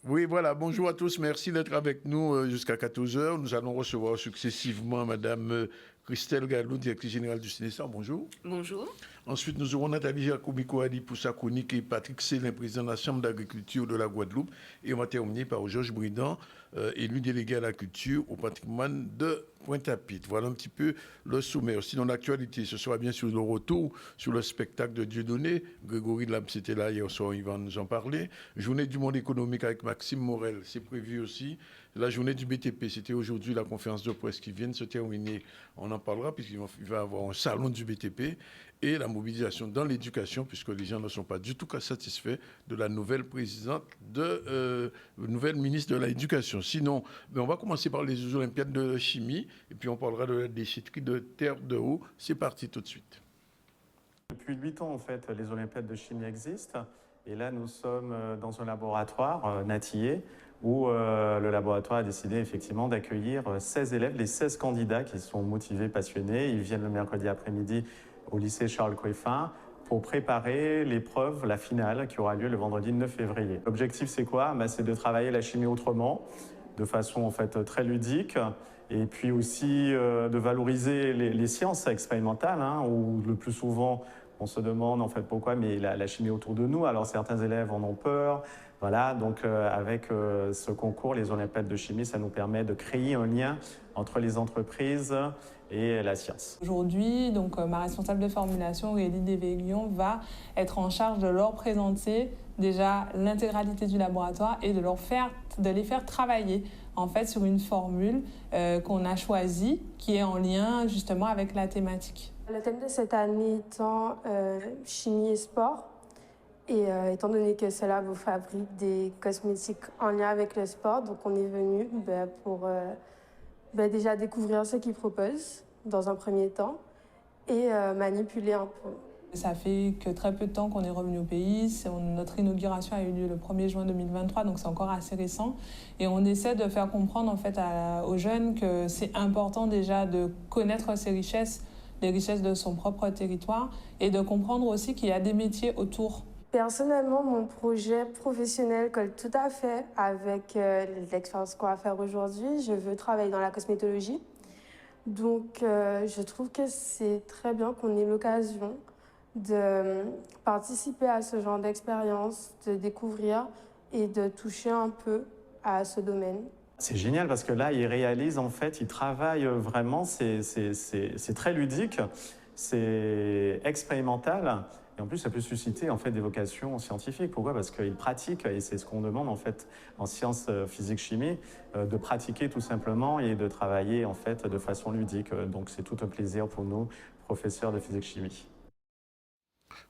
Oui, voilà, bonjour à tous, merci d'être avec nous jusqu'à 14 h. Nous allons recevoir successivement Madame Christelle Gallou, directrice générale du CNESA. Bonjour. Bonjour. Ensuite, nous aurons Nathalie Jacobi-Coali pour sa chronique et Patrick Célin, président de la Chambre d'agriculture de la Guadeloupe. Et on va terminer par Georges Bridan, élu délégué à la culture au patrimoine de Pointe-à-Pitre. Voilà un petit peu le sommaire. Sinon, l'actualité, ce sera bien sûr le retour sur le spectacle de Dieudonné. Grégory Lab, c'était là hier soir, il va nous en parler. Journée du monde économique avec Maxime Morel, c'est prévu aussi. La journée du BTP, c'était aujourd'hui la conférence de presse qui vient de se terminer. On en parlera puisqu'il va y avoir un salon du BTP. Et la mobilisation dans l'éducation, puisque les gens ne sont pas du tout satisfaits de la nouvelle présidente, nouvelle ministre de l'Éducation. Sinon, on va commencer par les Jeux olympiades de chimie, et puis on parlera de la déchetterie de Terre de Haut. C'est parti tout de suite. Depuis 8 ans, en fait, les olympiades de chimie existent. Et là, nous sommes dans un laboratoire, Natillé, où le laboratoire a décidé effectivement d'accueillir 16 élèves, les 16 candidats qui sont motivés, passionnés. Ils viennent le mercredi après-midi au lycée Charles Coeffin pour préparer l'épreuve, la finale, qui aura lieu le vendredi 9 février. L'objectif, c'est quoi? C'est de travailler la chimie autrement, de façon en fait très ludique, et puis aussi de valoriser les sciences expérimentales, où le plus souvent on se demande en fait pourquoi, mais la chimie autour de nous. Alors certains élèves en ont peur. Voilà, donc avec ce concours, les Olympiades de chimie, ça nous permet de créer un lien entre les entreprises et la science. Aujourd'hui, donc ma responsable de formulation, Aurélie Desveillons, va être en charge de leur présenter déjà l'intégralité du laboratoire et de les faire travailler en fait sur une formule qu'on a choisie qui est en lien justement avec la thématique. Le thème de cette année étant chimie et sport. Et étant donné que cela vous fabrique des cosmétiques en lien avec le sport, donc on est venu pour déjà découvrir ce qu'ils proposent dans un premier temps et manipuler un peu. Ça fait que très peu de temps qu'on est revenu au pays. Notre inauguration a eu lieu le 1er juin 2023, donc c'est encore assez récent. Et on essaie de faire comprendre en fait aux jeunes que c'est important déjà de connaître ses richesses, les richesses de son propre territoire, et de comprendre aussi qu'il y a des métiers autour. Personnellement, mon projet professionnel colle tout à fait avec l'expérience qu'on va faire aujourd'hui. Je veux travailler dans la cosmétologie. Donc, je trouve que c'est très bien qu'on ait l'occasion de participer à ce genre d'expérience, de découvrir et de toucher un peu à ce domaine. C'est génial parce que là, ils réalisent, en fait, ils travaillent vraiment, c'est très ludique, c'est expérimental. Et en plus, ça peut susciter en fait des vocations scientifiques. Pourquoi? Parce qu'ils pratiquent, et c'est ce qu'on demande en fait en sciences physique-chimie, de pratiquer tout simplement et de travailler en fait de façon ludique. Donc c'est tout un plaisir pour nous, professeurs de physique-chimie.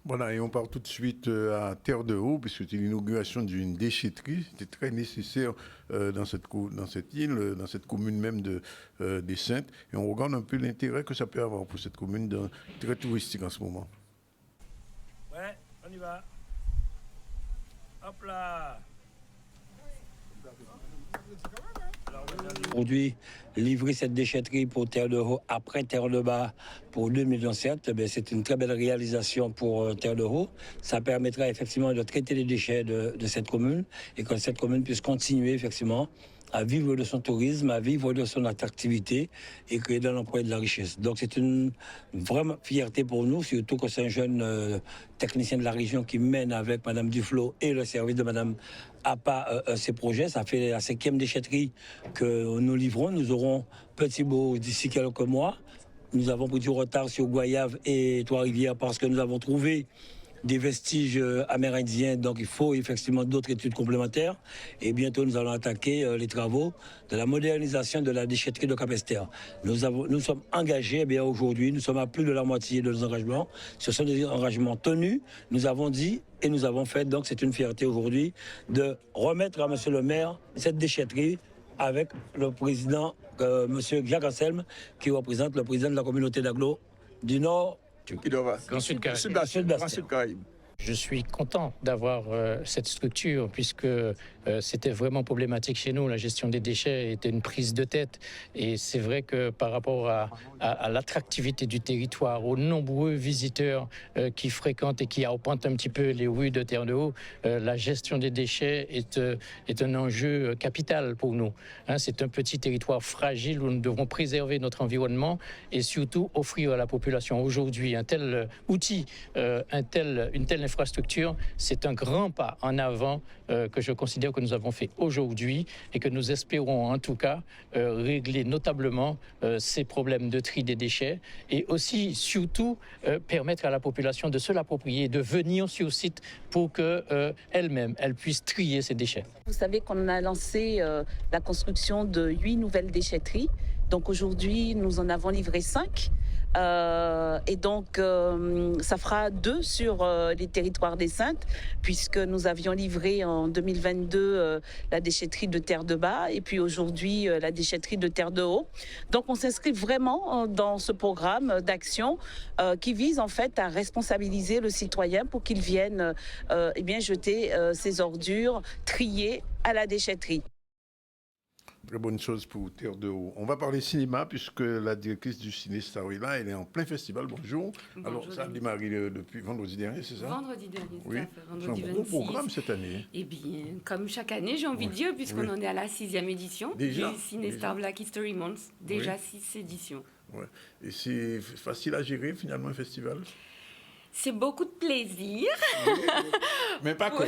Voilà, et on part tout de suite à Terre de Haut, puisque c'était l'inauguration d'une déchetterie. C'était très nécessaire dans cette île, dans cette commune même des Saintes. Et on regarde un peu l'intérêt que ça peut avoir pour cette commune très touristique en ce moment. Ouais, on y va. Hop là. Aujourd'hui, livrer cette déchetterie pour Terre de Haut après Terre de Bas pour 2027, c'est une très belle réalisation pour Terre de Haut. Ça permettra effectivement de traiter les déchets de cette commune et que cette commune puisse continuer effectivement à vivre de son tourisme, à vivre de son attractivité et créer de l'emploi et de la richesse. Donc c'est une vraie fierté pour nous, surtout que c'est un jeune technicien de la région qui mène avec Mme Duflo et le service de Mme Appa ces projets. Ça fait la 5e déchetterie que nous livrons. Nous aurons Petit Beau d'ici quelques mois. Nous avons pris du retard sur Goyave et Trois-Rivières parce que nous avons trouvé des vestiges amérindiens, donc il faut effectivement d'autres études complémentaires. Et bientôt, nous allons attaquer les travaux de la modernisation de la déchetterie de Capesterre. Nous sommes engagés, aujourd'hui, nous sommes à plus de la moitié de nos engagements. Ce sont des engagements tenus, nous avons dit et nous avons fait. Donc c'est une fierté aujourd'hui de remettre à M. le maire cette déchetterie avec le président M. Jacques Anselme, qui représente le président de la communauté d'agglo du Nord. Grand Sud Caraïbes. Je suis content d'avoir cette structure puisque c'était vraiment problématique chez nous. La gestion des déchets était une prise de tête. Et c'est vrai que par rapport à l'attractivité du territoire, aux nombreux visiteurs qui fréquentent et qui arpentent un petit peu les rues de Terre-de-Haut, la gestion des déchets est un enjeu capital pour nous. Hein, c'est un petit territoire fragile où nous devons préserver notre environnement et surtout offrir à la population aujourd'hui un tel outil, une telle infrastructure. C'est un grand pas en avant que je considère que nous avons fait aujourd'hui et que nous espérons en tout cas régler notablement ces problèmes de tri des déchets et aussi surtout permettre à la population de se l'approprier, de venir sur site pour qu'elle-même elle puisse trier ses déchets. Vous savez qu'on a lancé la construction de 8 nouvelles déchetteries. Donc aujourd'hui, nous en avons livré 5. Et donc, ça fera 2 sur les territoires des Saintes, puisque nous avions livré en 2022 la déchetterie de Terre-de-Bas et puis aujourd'hui la déchetterie de Terre-de-Haut. Donc, on s'inscrit vraiment dans ce programme d'action qui vise en fait à responsabiliser le citoyen pour qu'il vienne jeter ses ordures triées à la déchetterie. Très bonne chose pour Terre-de-Haut. On va parler cinéma puisque la directrice du Ciné Star est là. Elle est en plein festival. Bonjour. Alors, ça a démarré depuis vendredi dernier, c'est ça? Vendredi dernier, oui. Tout à fait. Vendredi C'est un 26. gros programme cette année. Eh bien, comme chaque année, j'ai envie de dire, puisqu'on en est à la 6e édition déjà, du Ciné Star Black History Month. Déjà 6 éditions. Ouais. Et c'est facile à gérer finalement un festival? C'est beaucoup de plaisir. Mais pas que.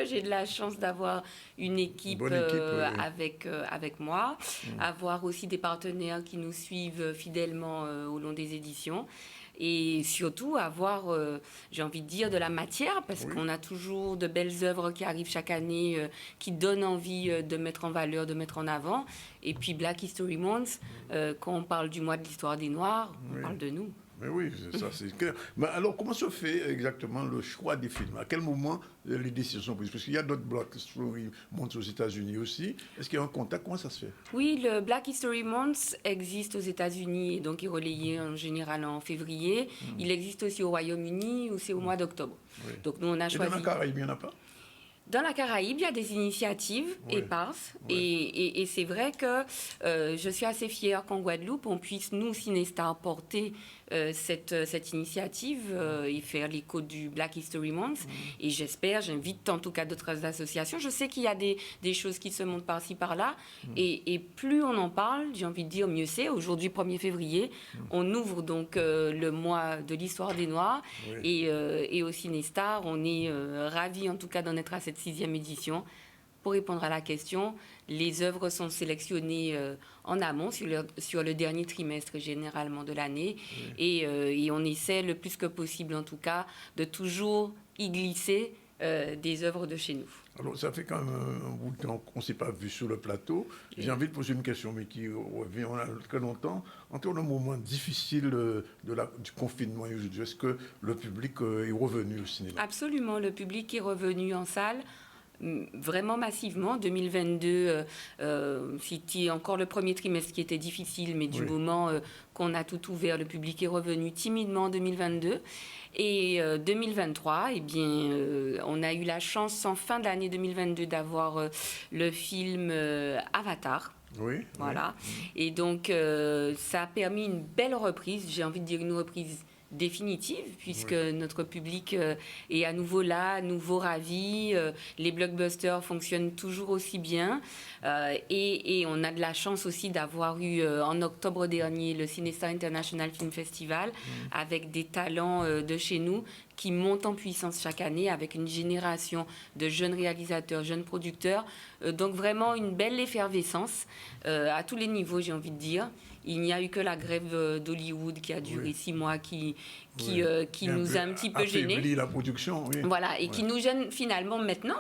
J'ai de la chance d'avoir une équipe, avec moi, avoir aussi des partenaires qui nous suivent fidèlement au long des éditions. Et surtout avoir, j'ai envie de dire, de la matière, parce qu'on a toujours de belles œuvres qui arrivent chaque année, qui donnent envie de mettre en valeur, de mettre en avant. Et puis Black History Month, quand on parle du mois de l'histoire des Noirs, on parle de nous. Mais oui, ça c'est clair. Mais alors, comment se fait exactement le choix des films? À quel moment les décisions sont prises? Parce qu'il y a d'autres Black History Month aux États-Unis aussi. Est-ce qu'il y a un contact? Comment ça se fait? Oui, le Black History Month existe aux États-Unis, et donc il est relayé en général en février. Il existe aussi au Royaume-Uni, où c'est au mois d'octobre. Oui. Donc nous, on a choisi... Et dans la Caraïbe, il n'y en a pas? Dans la Caraïbe, il y a des initiatives éparses. Et c'est vrai que je suis assez fière qu'en Guadeloupe, on puisse, nous, Cinestar, porter cette initiative et faire l'écho du Black History Month. Et j'invite en tout cas d'autres associations. Je sais qu'il y a des choses qui se montent par-ci, par-là. Et plus on en parle, j'ai envie de dire, mieux c'est. Aujourd'hui, 1er février, on ouvre donc le mois de l'histoire des Noirs. Et au Cinestar, on est ravis en tout cas d'en être à cette 6e édition. Pour répondre à la question, les œuvres sont sélectionnées en amont sur le dernier trimestre généralement de l'année et on essaie le plus que possible en tout cas de toujours y glisser des œuvres de chez nous. Alors ça fait quand même un bout de temps qu'on ne s'est pas vu sur le plateau. J'ai envie de poser une question mais qui revient très longtemps. Entre le moment difficile du confinement et aujourd'hui, est-ce que le public est revenu au cinéma? Absolument, le public est revenu en salle. Vraiment massivement. 2022, c'était encore le premier trimestre qui était difficile, mais du moment qu'on a tout ouvert, le public est revenu timidement en 2022. Et 2023, eh bien, on a eu la chance en fin d'année 2022 d'avoir le film Avatar. Oui. Voilà. Et donc, ça a permis une belle reprise, j'ai envie de dire une reprise définitive, puisque notre public est à nouveau là, à nouveau ravi. Les blockbusters fonctionnent toujours aussi bien. Et on a de la chance aussi d'avoir eu, en octobre dernier, le Cinestar International Film Festival, avec des talents de chez nous qui montent en puissance chaque année, avec une génération de jeunes réalisateurs, jeunes producteurs. Donc vraiment une belle effervescence à tous les niveaux, j'ai envie de dire. Il n'y a eu que la grève d'Hollywood qui a duré 6 mois, qui nous a un petit peu gênés. La production, Voilà, et qui nous gêne finalement maintenant,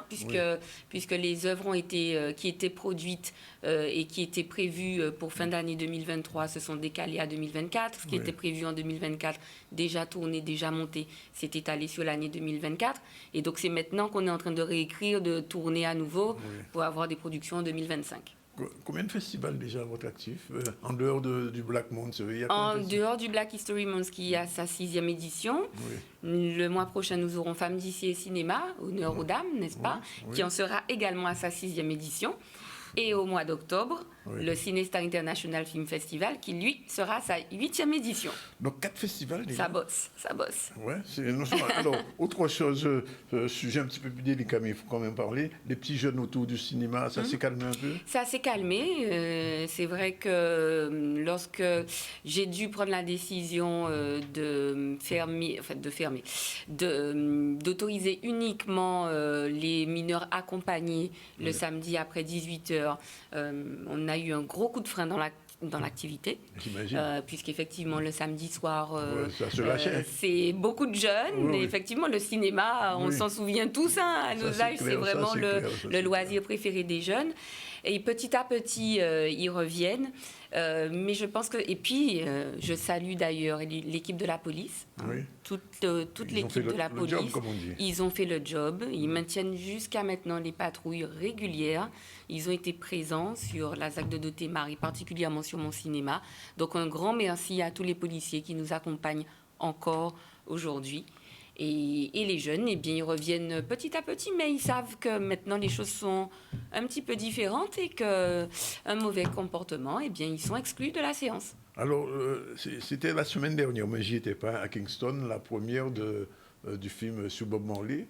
puisque les œuvres qui étaient produites et qui étaient prévues pour fin d'année 2023 se sont décalées à 2024. Ce qui était prévu en 2024, déjà tourné, déjà monté, s'est étalé sur l'année 2024. Et donc c'est maintenant qu'on est en train de réécrire, de tourner à nouveau pour avoir des productions en 2025. Combien de festivals déjà à votre actif en dehors du Black Month? En dehors du Black History Month qui a sa 6e édition, le mois prochain nous aurons Femmes d'ici et Cinéma, honneur aux dames, n'est-ce pas, qui en sera également à sa 6e édition. Et au mois d'octobre, le Cinestar International Film Festival, qui lui sera à sa 8e édition. Donc 4 festivals déjà. Ça bosse, ça bosse. Ouais, alors, autre chose, sujet un petit peu plus délicat, mais il faut quand même parler. Les petits jeunes autour du cinéma, ça s'est calmé un peu? Ça s'est calmé. C'est vrai que lorsque j'ai dû prendre la décision d'autoriser uniquement les mineurs accompagnés le samedi après 18h, on a eu un gros coup de frein dans l'activité, puisqu'effectivement le samedi soir c'est beaucoup de jeunes et effectivement le cinéma, on s'en souvient tous, à nos âges, c'est vraiment le loisir préféré des jeunes, et petit à petit ils reviennent, mais je pense que, et puis je salue d'ailleurs l'équipe de la police, toute l'équipe de la police, ils ont fait le job, ils maintiennent jusqu'à maintenant les patrouilles régulières, ils ont été présents sur la ZAC de Doté-Marie, particulièrement sur mon cinéma. Donc un grand merci à tous les policiers qui nous accompagnent encore aujourd'hui. Et les jeunes, eh bien, ils reviennent petit à petit, mais ils savent que maintenant les choses sont un petit peu différentes et qu'un mauvais comportement, eh bien, ils sont exclus de la séance. Alors, c'était la semaine dernière, mais j'y étais pas, à Kingston, la première du film sur Bob Marley,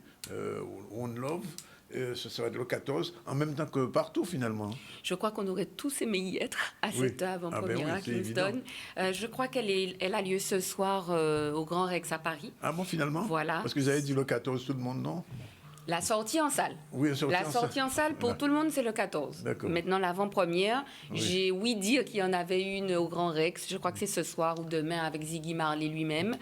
One Love. Ce serait le 14, en même temps que partout finalement. Je crois qu'on aurait tous aimé y être à cette avant-première à Kingston. Je crois elle a lieu ce soir au Grand Rex à Paris. Ah bon, finalement? Voilà. Parce que vous avez dit le 14, tout le monde, non? La sortie en salle. Oui, la sortie en salle pour tout le monde, c'est le 14. Maintenant, l'avant-première, j'ai ouï dire qu'il y en avait une au Grand Rex. Je crois que c'est ce soir ou demain avec Ziggy Marley lui-même.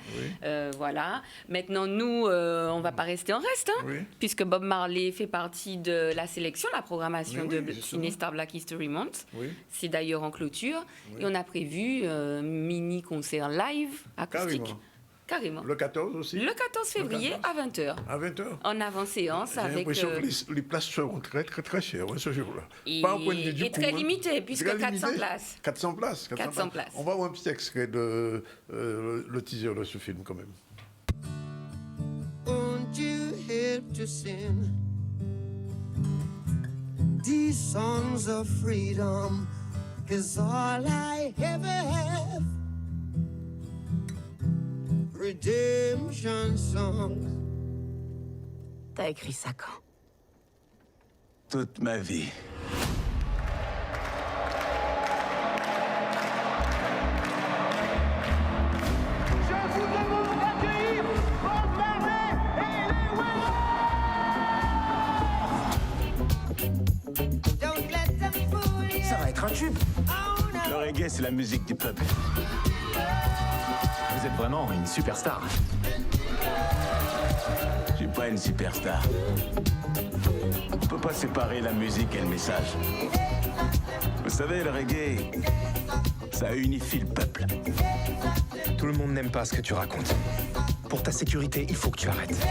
Voilà. Maintenant, nous, on ne va pas rester en reste, puisque Bob Marley fait partie de la sélection, la programmation de Cinestar Black History Month. C'est d'ailleurs en clôture. Et on a prévu un mini-concert live acoustique. Carrément. Le 14 aussi? Le 14 février à 20h. À 20h? En avant-séance avec... J'ai l'impression que les places seront très, très, très chères ce jour-là. Et très limitées, puisque 400 places. 400 places. 400 places. On va voir un petit extrait de le teaser de ce film quand même. Won't you help to sing these songs of freedom? 'Cause all I ever have, redemption songs. T'as écrit ça quand? Toute ma vie. Je vous demande d'accueillir Bob Marley et les Wailers. Ça va être un tube. Le reggae, c'est la musique du peuple. Vous êtes vraiment une superstar. Je suis pas une superstar. On peut pas séparer la musique et le message. Vous savez, le reggae, ça unifie le peuple. Tout le monde n'aime pas ce que tu racontes. Pour ta sécurité, il faut que tu arrêtes.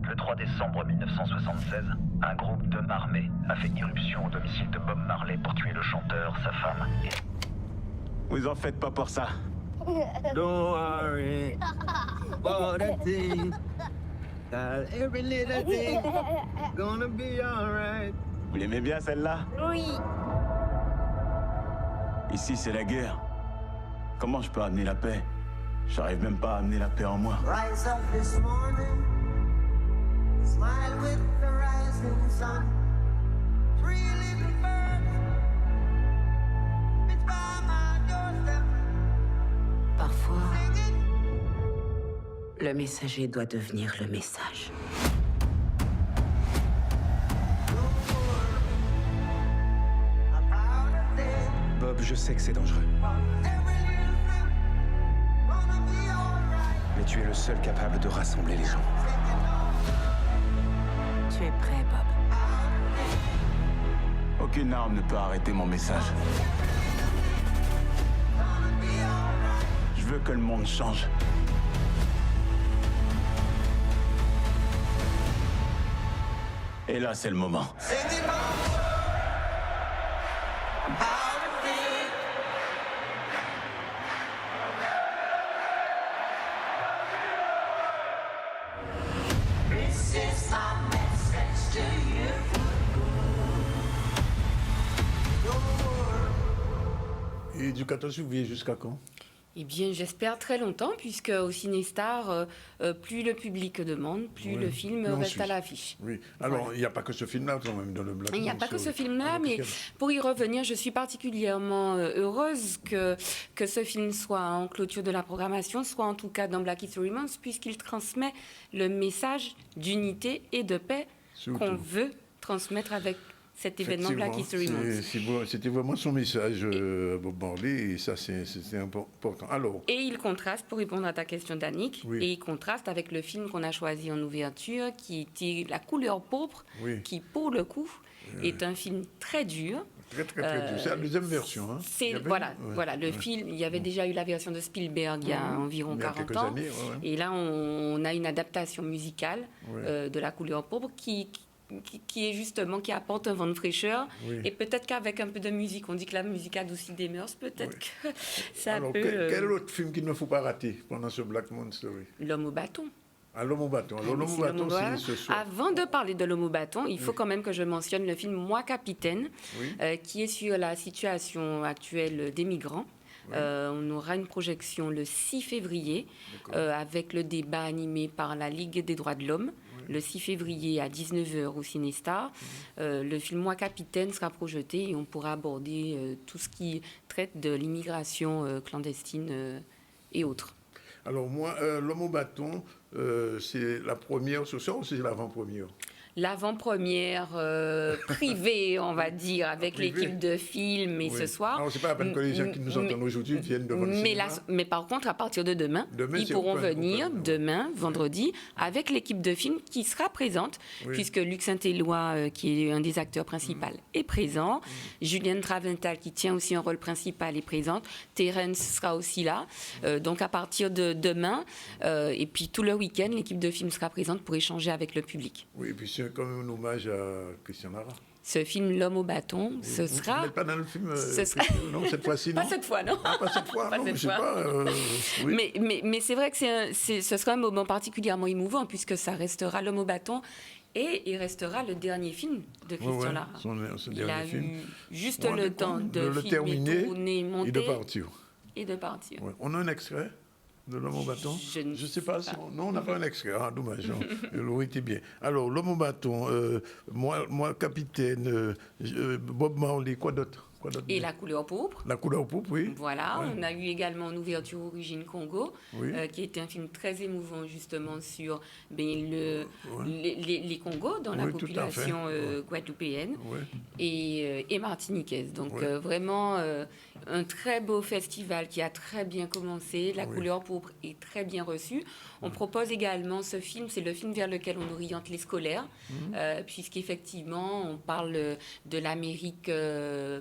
Le 3 décembre 1976, un groupe de marmés a fait irruption au domicile de Bob Marley pour tuer le chanteur, sa femme et... Vous en faites pas pour ça. Don't worry about a thing. Every little thing gonna be alright. Vous l'aimez bien celle-là? Oui. Ici, c'est la guerre. Comment je peux amener la paix? J'arrive même pas à amener la paix en moi. Rise up this morning, smile with the rising sun. Three little birds, it's by my doorstep. Parfois, le messager doit devenir le message. Bob, je sais que c'est dangereux. Mais tu es le seul capable de rassembler les gens. Tu es prêt, Bob? Aucune arme ne peut arrêter mon message. Je veux que le monde change. Et là, c'est le moment. Et du 14 février jusqu'à quand? Eh bien, j'espère très longtemps, puisque au Cinestar, plus le public demande, plus le film reste à l'affiche. Oui. Alors, il n'y a pas que ce film-là, quand même, dans le Black. Il n'y a pas que ce film-là, mais pour y revenir, je suis particulièrement heureuse que ce film soit en clôture de la programmation, soit en tout cas dans Black History Month, puisqu'il transmet le message d'unité et de paix qu'on veut transmettre avec cet événement Black History Month. C'était vraiment son message, Bob Marley, et ça, c'est important. Alors, et il contraste, pour répondre à ta question, Danick, et il contraste avec le film qu'on a choisi en ouverture, qui était La couleur pourpre, qui, pour le coup, est un film très dur. Très dur. C'est la deuxième version. Hein. Voilà, le film, il y avait déjà eu la version de Spielberg il y a environ 40 ans. Années, et là, on a une adaptation musicale de La couleur pourpre qui est justement, qui apporte un vent de fraîcheur. Et peut-être qu'avec un peu de musique, on dit que la musique adoucit des mœurs, peut-être que ça peut... Quel autre film qu'il ne faut pas rater pendant ce Black Month Story? L'homme au bâton. L'homme au bâton. Alors, l'homme au bâton, c'est ce soir. Avant de parler de l'homme au bâton, il faut quand même que je mentionne le film Moi, Capitaine, qui est sur la situation actuelle des migrants. On aura une projection le 6 février avec le débat animé par la Ligue des droits de l'homme. Le 6 février à 19h au Cinestar. Le film Moi Capitaine sera projeté et on pourra aborder tout ce qui traite de l'immigration clandestine et autres. Alors moi, l'homme au bâton, c'est la première ce soir ou c'est l'avant-première? L'avant-première privée, on va dire, avec l'équipe de film et ce soir. Alors, c'est pas la peine que les gens qui nous entendent aujourd'hui viennent devant le cinéma. Mais par contre, à partir de demain ils pourront venir demain, vendredi, avec l'équipe de film qui sera présente, puisque Luc Saint-Éloi, qui est un des acteurs principaux, est présent. Julienne Travental, qui tient aussi un rôle principal, est présente. Terence sera aussi là. Donc, à partir de demain, et puis tout le week-end, l'équipe de film sera présente pour échanger avec le public. Oui, et puis c'est comme un hommage à Christian Lara. Ce film, L'homme au bâton, ce sera... Vous n'êtes pas dans le film non, cette fois-ci, non? Pas cette fois, non. Pas cette fois, non, je sais pas. Mais c'est vrai que ce sera un moment particulièrement émouvant, puisque ça restera L'homme au bâton et il restera le dernier film de Christian Lara. Il a eu juste le temps de filmer, tourner, monter... Et de partir. On a un extrait de l'homme au bâton? Je ne sais pas. Non, on n'a pas un extrait. Ah, dommage. L'aurait été bien. Alors, l'homme au bâton, moi capitaine, Bob Marley, quoi d'autre? Et La couleur pourpre. La couleur pourpre, oui. Voilà, on a eu également en ouverture Origine Congo, qui était un film très émouvant justement sur les Congos dans la population guadeloupéenne et martiniquaise. Donc vraiment un très beau festival qui a très bien commencé. La couleur pourpre est très bien reçue. On propose également ce film, c'est le film vers lequel on oriente les scolaires, puisqu'effectivement on parle de l'Amérique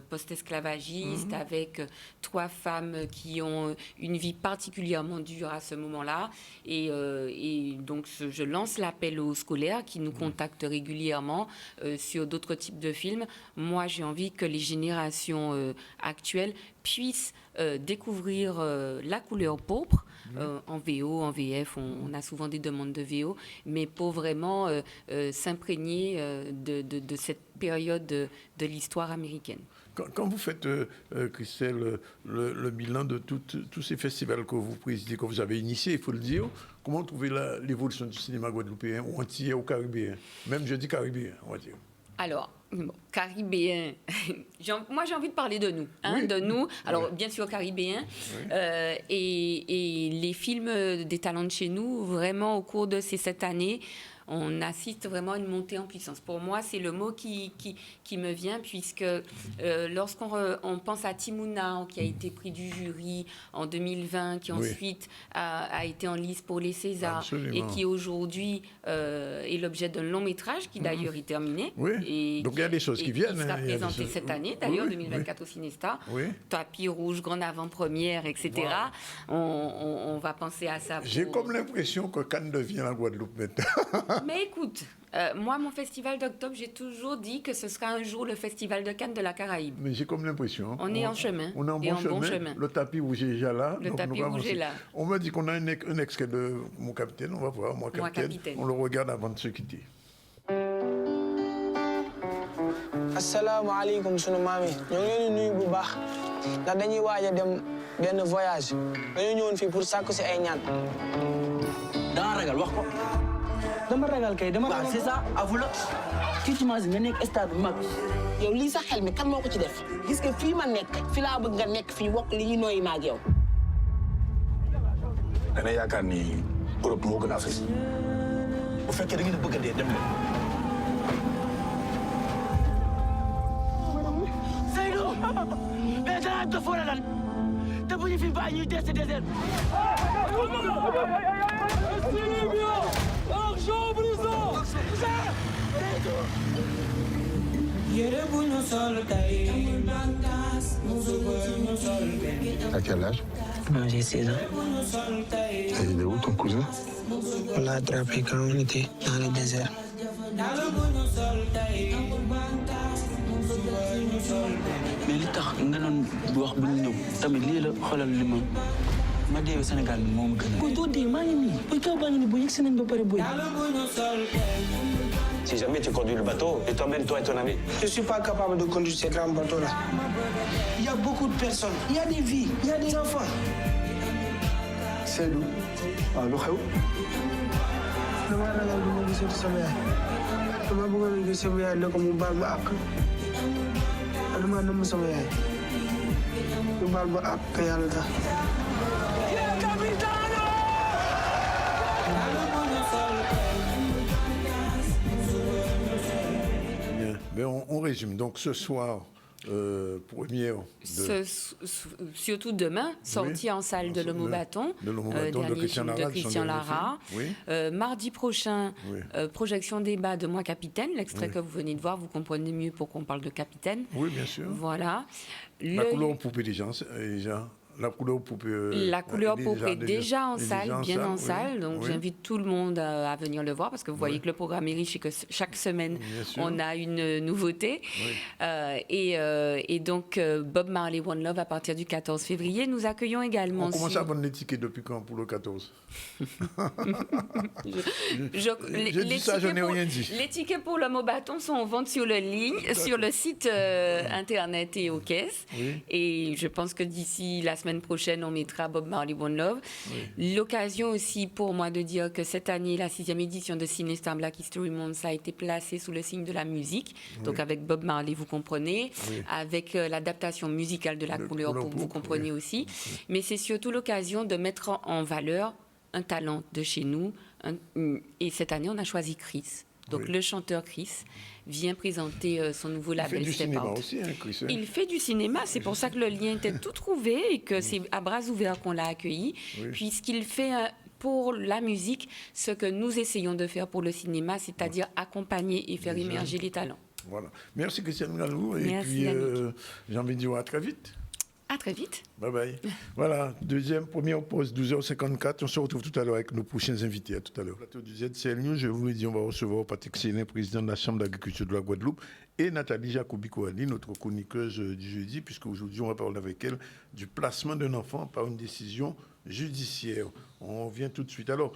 post-esclavagiste avec 3 femmes qui ont une vie particulièrement dure à ce moment-là. Et donc je lance l'appel aux scolaires qui nous contactent régulièrement sur d'autres types de films. Moi, j'ai envie que les générations actuelles puissent découvrir La couleur pourpre en VO, en VF. On a souvent des demandes de VO, mais pour vraiment s'imprégner de cette période de l'histoire américaine. Quand vous faites, Christelle, le bilan de tous ces festivals que vous présidez, que vous avez initiés, il faut le dire, comment trouvez l'évolution du cinéma guadeloupéen ou entier ou caribéen? Même je dis caribéen, on va dire. Alors, caribéen, moi j'ai envie de parler de nous, de nous. Alors bien sûr caribéen, et les films des talents de chez nous, vraiment au cours de ces 7 années, on assiste vraiment à une montée en puissance. Pour moi, c'est le mot qui me vient, puisque lorsqu'on pense à Timouna, qui a été prix du jury en 2020, qui ensuite a été en lice pour les Césars, et qui aujourd'hui est l'objet d'un long métrage, qui d'ailleurs est terminé. Et donc il y a des choses qui viennent. Qui sera présenté cette année, d'ailleurs, 2024 au Cinestar. Tapis rouge, grande avant-première, etc. On va penser à ça. J'ai comme l'impression que Cannes devient la Guadeloupe maintenant. Mais écoute, moi, mon festival d'octobre, j'ai toujours dit que ce sera un jour le festival de Cannes de la Caraïbe. Mais j'ai comme l'impression. On est en chemin. On est en bon chemin. Le tapis rouge est déjà là. Le tapis rouge est là. On m'a dit qu'on a un extrait de mon capitaine. On va voir, moi capitaine. On le regarde avant de se quitter. Assalamu alaikum sunu mami. Ñoo ngi leen di nuyu bu baax ndax dañuy waaj a dem benn voyage dañoo ñëwoon fii pour sàkku si ay ñaan. danga ragal wax ko. dama ragal kay dama. waaw c'est ça avu la kii ci nga nekk stade bu mag. yow lii sa xel mi kan moo ko ci def gis nga fii ma nekk fi laa bëgg nga nekk fii wokk li ñuy nooyi ma ak yow. dana yaakaar ni Europe moo gën a Afrique bu fekkee da ngeen a bëgg a dee dem leen. mais danaa dof wala lan te bu ñu fi bàyyi ñuy des désert. À quel âge? J'ai 16 ans. Et il est où ton cousin? On l'a attrapé quand on était dans le désert. mais li tax nga doon wax bu ñu ñëw tamit lii la xoolal li ma deewee Sénégal bi moo ma gën a. booy doo dee maa ngi nii booy kaw baa ngi nii booy yegg si nañ ba pare booy. Si jamais tu conduis le bateau, et t'emmènes toi et ton ami. Je suis pas capable de conduire ces grands bateaux-là. Il y a beaucoup de personnes, il y a des vies, il y a des enfants. C'est d'où? Ah, lu xew? dama ragal du ma gisati sama yaay dama bëggoon a gis sama yaay ne ko mu baal ma àq dama namm sama yaay mu baal ma àq te yàlla tax. Bien, on résume. Donc ce soir, première. Surtout demain, sortie en salle de l'Homme au bâton, dernier film de Christian Lara. Oui. Mardi prochain, projection débat de Moi Capitaine, l'extrait que vous venez de voir, vous comprenez mieux pourquoi on parle de capitaine. Oui, bien sûr. Voilà. La couleur poupée déjà. La couleur poupée est déjà en salle, bien en salle. Donc j'invite tout le monde à venir le voir parce que vous voyez que le programme est riche et que chaque semaine on a une nouveauté. Et donc Bob Marley One Love à partir du 14 février. Nous accueillons également. On commence à vendre les tickets depuis quand pour le 14? Je dis ça, je n'ai rien dit. Les tickets pour l'Homme au bâton sont en vente sur le site internet et aux caisses. Et je pense que d'ici la semaine prochaine, on mettra Bob Marley One Love. L'occasion aussi pour moi de dire que cette année, la 6e édition de CineStar Black History Month a été placée sous le signe de la musique. Donc avec Bob Marley, vous comprenez. Avec l'adaptation musicale de La Couleur Pourpre, vous comprenez aussi. Mais c'est surtout l'occasion de mettre en valeur un talent de chez nous. Et cette année, on a choisi Chris. Donc le chanteur Chris vient présenter son nouveau label Step Out. Aussi, hein, Chris, hein. Il fait du cinéma, c'est pour ça que le lien était tout trouvé et que c'est à bras ouverts qu'on l'a accueilli, puisqu'il fait pour la musique ce que nous essayons de faire pour le cinéma, c'est-à-dire accompagner et faire émerger les talents. Voilà. Merci Christiane Galou. Et puis j'ai envie de dire à très vite. À très vite. Bye bye. Voilà, première pause, 12h54. On se retrouve tout à l'heure avec nos prochains invités. À tout à l'heure. Plateau du ZCL News, je vous l'ai dit, on va recevoir Patrick Célin, président de la Chambre d'agriculture de la Guadeloupe, et Nathalie Jacobi-Coali, notre chroniqueuse du jeudi, puisque aujourd'hui on va parler avec elle du placement d'un enfant par une décision judiciaire. On revient tout de suite. Alors,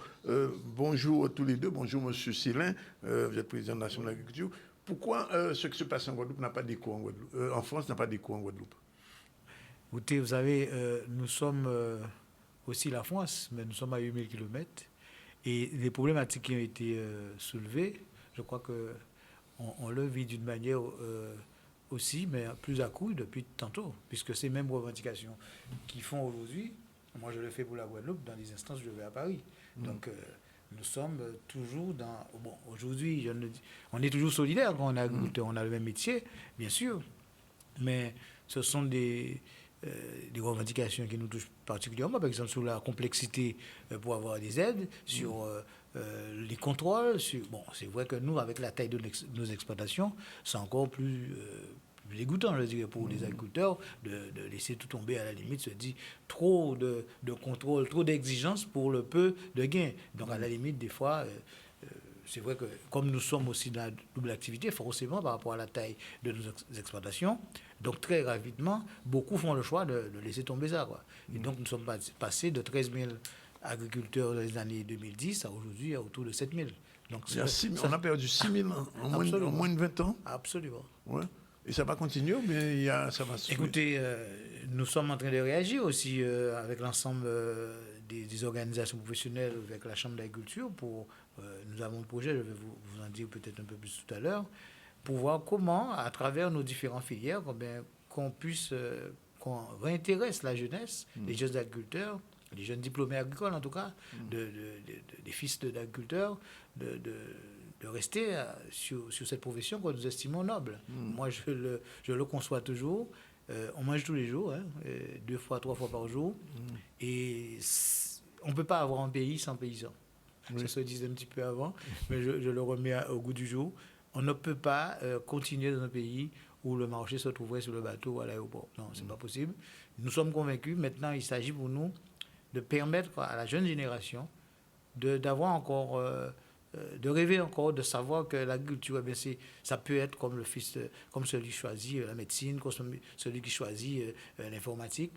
bonjour tous les deux. Bonjour Monsieur Célin, vous êtes président de la Chambre d'agriculture. Pourquoi ce qui se passe en Guadeloupe n'a pas d'écho en Guadeloupe, en France n'a pas d'écho en Guadeloupe? Écoutez, vous savez, nous sommes aussi la France, mais nous sommes à 8000 km. Et les problématiques qui ont été soulevées, je crois qu'on le vit d'une manière aussi, mais plus accrue depuis tantôt, puisque ces mêmes revendications qui font aujourd'hui, moi je le fais pour la Guadeloupe, dans les instances je vais à Paris. Donc nous sommes toujours dans... Bon, aujourd'hui, on est toujours solidaires quand on a le même métier, bien sûr, mais ce sont des revendications qui nous touchent particulièrement, par exemple sur la complexité pour avoir des aides, sur les contrôles. Bon, c'est vrai que nous, avec la taille de nos exploitations, c'est encore plus dégoûtant, je dirais, pour les agriculteurs, de laisser tout tomber à la limite, se dit trop de contrôle, trop d'exigences pour le peu de gains. Donc à la limite, des fois, c'est vrai que comme nous sommes aussi dans la double activité, forcément par rapport à la taille de nos exploitations, donc très rapidement, beaucoup font le choix de laisser tomber ça, quoi. Et donc nous sommes passés de 13 000 agriculteurs dans les années 2010 à aujourd'hui à autour de 7 000. Donc, on a perdu 6 000 en moins de 20 ans. Absolument. Ouais. Et ça va continuer ou bien ça va se... Écoutez, nous sommes en train de réagir aussi avec l'ensemble des organisations professionnelles, avec la Chambre d'agriculture. Nous avons un projet, je vais vous en dire peut-être un peu plus tout à l'heure, pour voir comment, à travers nos différentes filières, qu'on puisse, qu'on réintéresse la jeunesse, les jeunes agriculteurs, les jeunes diplômés agricoles en tout cas, des fils d'agriculteurs, de rester sur cette profession que nous estimons noble. Moi, je le conçois toujours. On mange tous les jours, 2 fois, 3 fois par jour. Et on ne peut pas avoir un pays sans paysans. Ça se disait un petit peu avant, mais je le remets au goût du jour. On ne peut pas continuer dans un pays où le marché se trouverait sur le bateau ou à l'aéroport. Non, ce n'est pas possible. Nous sommes convaincus. Maintenant, il s'agit pour nous de permettre à la jeune génération d'avoir encore... de rêver encore, de savoir que l'agriculture, ça peut être comme le fils, comme celui qui choisit la médecine, comme celui qui choisit l'informatique.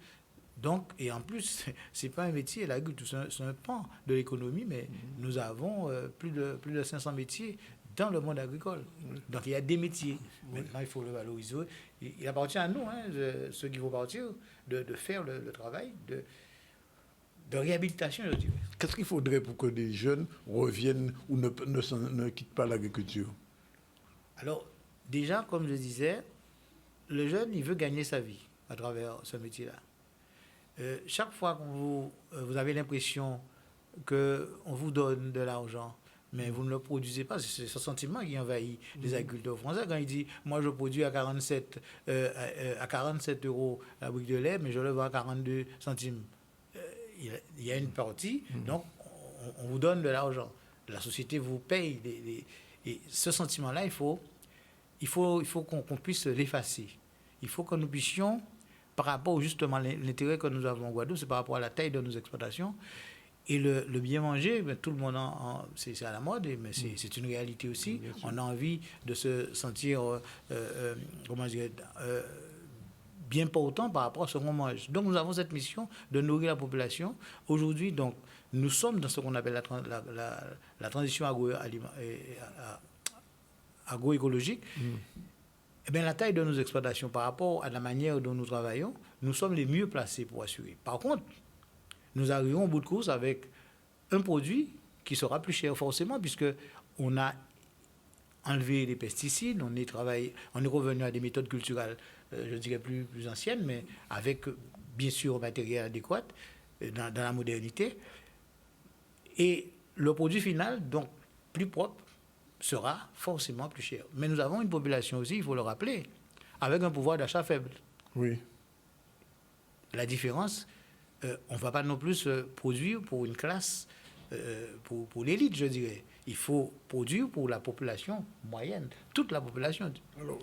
Donc, et en plus, c'est pas un métier, l'agriculture, c'est un pan de l'économie, mais nous avons plus de 500 métiers dans le monde agricole. Donc, il y a des métiers. Maintenant, il faut le valoriser. Il appartient à nous, ceux qui vont partir, de faire le travail de réhabilitation, je dirais. Qu'est-ce qu'il faudrait pour que des jeunes reviennent ou ne quittent pas l'agriculture? Alors, déjà, comme je disais, le jeune, il veut gagner sa vie à travers ce métier-là. Chaque fois que vous avez l'impression qu'on vous donne de l'argent, mais vous ne le produisez pas, c'est ce sentiment qui envahit les agriculteurs français quand il dit « moi je produis à 47 euros la brique de lait, mais je le vends à 42 centimes ». Il y a une partie, donc on vous donne de l'argent. La société vous paye. Et ce sentiment-là, il faut qu'on puisse l'effacer. Il faut que nous puissions, par rapport justement à l'intérêt que nous avons en Guadeloupe, c'est par rapport à la taille de nos exploitations. Et le bien manger, tout le monde, c'est à la mode, mais c'est une réalité aussi. On a envie de se sentir, comment dire, bien portant par rapport à ce qu'on mange. Donc nous avons cette mission de nourrir la population. Aujourd'hui, donc, nous sommes dans ce qu'on appelle la transition agroécologique. Eh bien, la taille de nos exploitations par rapport à la manière dont nous travaillons, nous sommes les mieux placés pour assurer. Par contre, nous arrivons au bout de course avec un produit qui sera plus cher forcément, puisqu'on a enlevé les pesticides, on est revenu à des méthodes culturelles, je dirais plus anciennes, mais avec bien sûr matériel adéquat dans la modernité. Et le produit final, donc plus propre, sera forcément plus cher. Mais nous avons une population aussi, il faut le rappeler, avec un pouvoir d'achat faible. Oui. La différence, on ne va pas non plus se produire pour une classe, pour l'élite, je dirais. Il faut produire pour la population moyenne, toute la population. Alors,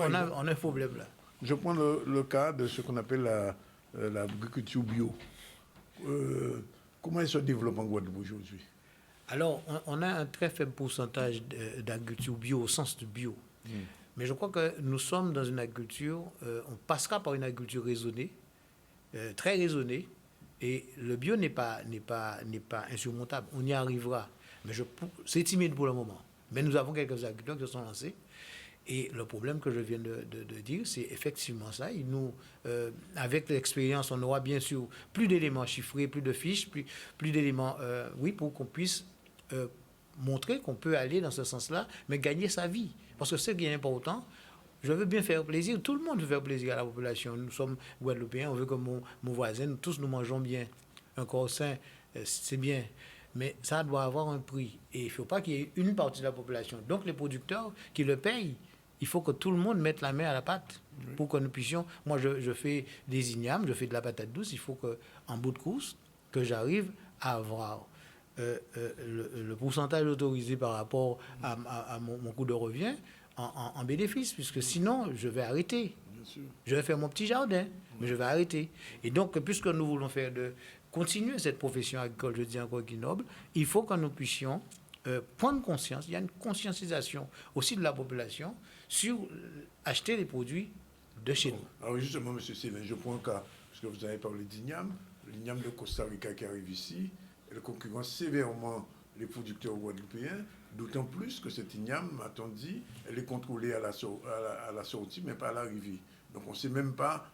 on a un problème là. Je prends le cas de ce qu'on appelle l'agriculture bio. Comment elle se développe en Guadeloupe aujourd'hui? Alors, on a un très faible pourcentage d'agriculture bio, au sens de bio. Mais je crois que nous sommes dans une agriculture, on passera par une agriculture raisonnée, très raisonnée, et le bio n'est pas insurmontable. On y arrivera. Mais c'est timide pour le moment. Mais nous avons quelques agriculteurs qui se sont lancés. Et le problème que je viens de dire, c'est effectivement ça. Avec l'expérience, on aura bien sûr plus d'éléments chiffrés, plus de fiches, plus d'éléments, pour qu'on puisse montrer qu'on peut aller dans ce sens-là, mais gagner sa vie. Parce que ce qui est important, je veux bien faire plaisir. Tout le monde veut faire plaisir à la population. Nous sommes Guadeloupéens, on veut que mon voisin, nous tous nous mangeons bien. Un corps sain, c'est bien. Mais ça doit avoir un prix. Et il ne faut pas qu'il y ait une partie de la population. Donc les producteurs qui le payent, il faut que tout le monde mette la main à la pâte pour que nous puissions... Moi, je fais des ignames, je fais de la patate douce. Il faut qu'en bout de course, que j'arrive à avoir le pourcentage autorisé par rapport à mon coût de revient en bénéfice, puisque sinon, je vais arrêter. Je vais faire mon petit jardin, mais je vais arrêter. Et donc, puisque nous voulons continuer cette profession agricole, je dis encore qui est noble, il faut que nous puissions prendre conscience, il y a une conscientisation aussi de la population sur acheter les produits de chez nous. Alors justement, M. Célin, je prends un cas, parce que vous avez parlé d'igname, l'igname de Costa Rica qui arrive ici, elle concurrence sévèrement les producteurs guadeloupéens, d'autant plus que cette igname, a-t-on dit, elle est contrôlée à la sortie, mais pas à l'arrivée. Donc on ne sait même pas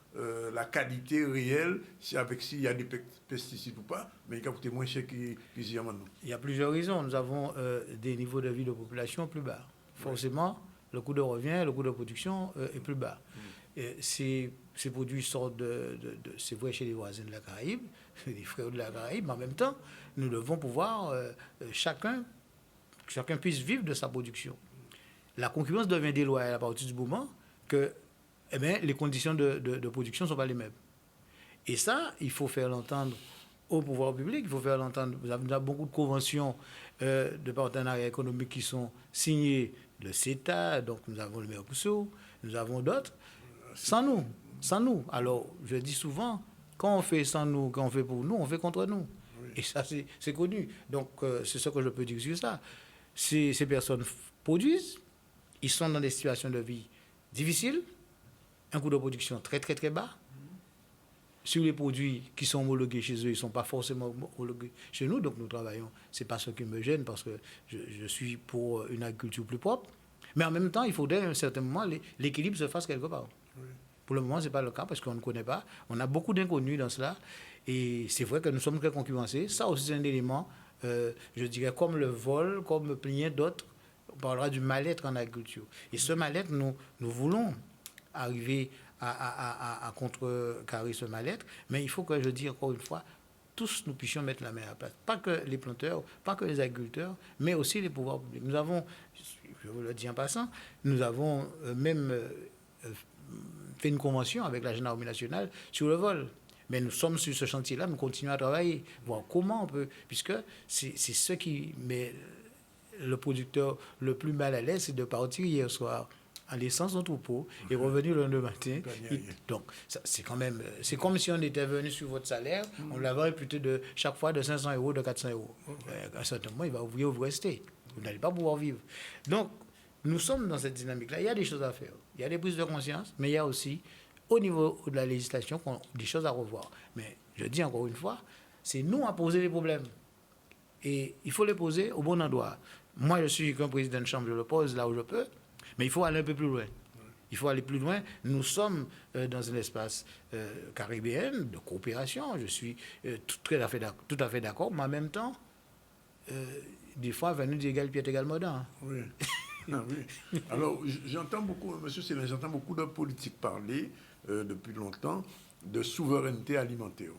la qualité réelle, s'il y a des pesticides ou pas, mais il a coûté moins cher qu'ils y a maintenant. Il y a plusieurs raisons. Nous avons des niveaux de vie de population plus bas. Forcément, le coût de revient, le coût de production est plus bas. Ces produits sortent c'est vrai chez les voisins de la Caraïbe, les frères de la Caraïbe, mais en même temps, nous devons pouvoir, chacun puisse vivre de sa production. La concurrence devient déloyale à partir du moment que les conditions de production ne sont pas les mêmes. Et ça, il faut faire l'entendre au pouvoir public, il faut faire l'entendre. Nous avons beaucoup de conventions de partenariat économique qui sont signées, le CETA, donc nous avons le Mercosur, nous avons d'autres, sans nous. Alors, je dis souvent, quand on fait sans nous, quand on fait pour nous, on fait contre nous. Oui. Et ça, c'est connu. Donc, c'est ce que je peux dire sur ça. Ces personnes produisent, ils sont dans des situations de vie difficiles, un coût de production très, très, très bas. Sur les produits qui sont homologués chez eux, ils ne sont pas forcément homologués chez nous, donc nous travaillons. Ce n'est pas ce qui me gêne, parce que je suis pour une agriculture plus propre. Mais en même temps, il faudrait à un certain moment, l'équilibre se fasse quelque part. Oui. Pour le moment, ce n'est pas le cas, parce qu'on ne connaît pas. On a beaucoup d'inconnus dans cela. Et c'est vrai que nous sommes très concurrencés. Ça aussi, c'est un élément, je dirais, comme le vol, comme plein d'autres. On parlera du mal-être en agriculture. Et ce mal-être, nous voulons arriver à contrecarrer ce mal-être, mais il faut que, je dis encore une fois, tous nous puissions mettre la main à la pâte. Pas que les planteurs, pas que les agriculteurs, mais aussi les pouvoirs publics. Nous avons, je vous le dis en passant, nous avons même fait une convention avec la gendarmerie nationale sur le vol. Mais nous sommes sur ce chantier-là, nous continuons à travailler, voir comment on peut, puisque c'est ce qui met le producteur le plus mal à l'aise, c'est de partir hier soir en laissant son troupeau et revenir le lendemain matin. Donc, c'est quand même... C'est comme si on était venu sur votre salaire, on l'avait plutôt chaque fois de 500 €, de 400 €. À un certain moment, il va vous rester. Vous n'allez pas pouvoir vivre. Donc, nous sommes dans cette dynamique-là. Il y a des choses à faire. Il y a des prises de conscience, mais il y a aussi, au niveau de la législation, des choses à revoir. Mais je dis encore une fois, c'est nous à poser les problèmes. Et il faut les poser au bon endroit. Moi, je suis qu'un président de chambre, je le pose là où je peux. Mais il faut aller un peu plus loin. Il faut aller plus loin. Nous sommes dans un espace caribéen de coopération. Je suis tout à fait d'accord, mais en même temps, des fois, venir d'égal pied égal modant. Oui. Ah, oui. Alors, j'entends beaucoup, monsieur Célin, j'entends beaucoup de politiques parler depuis longtemps de souveraineté alimentaire.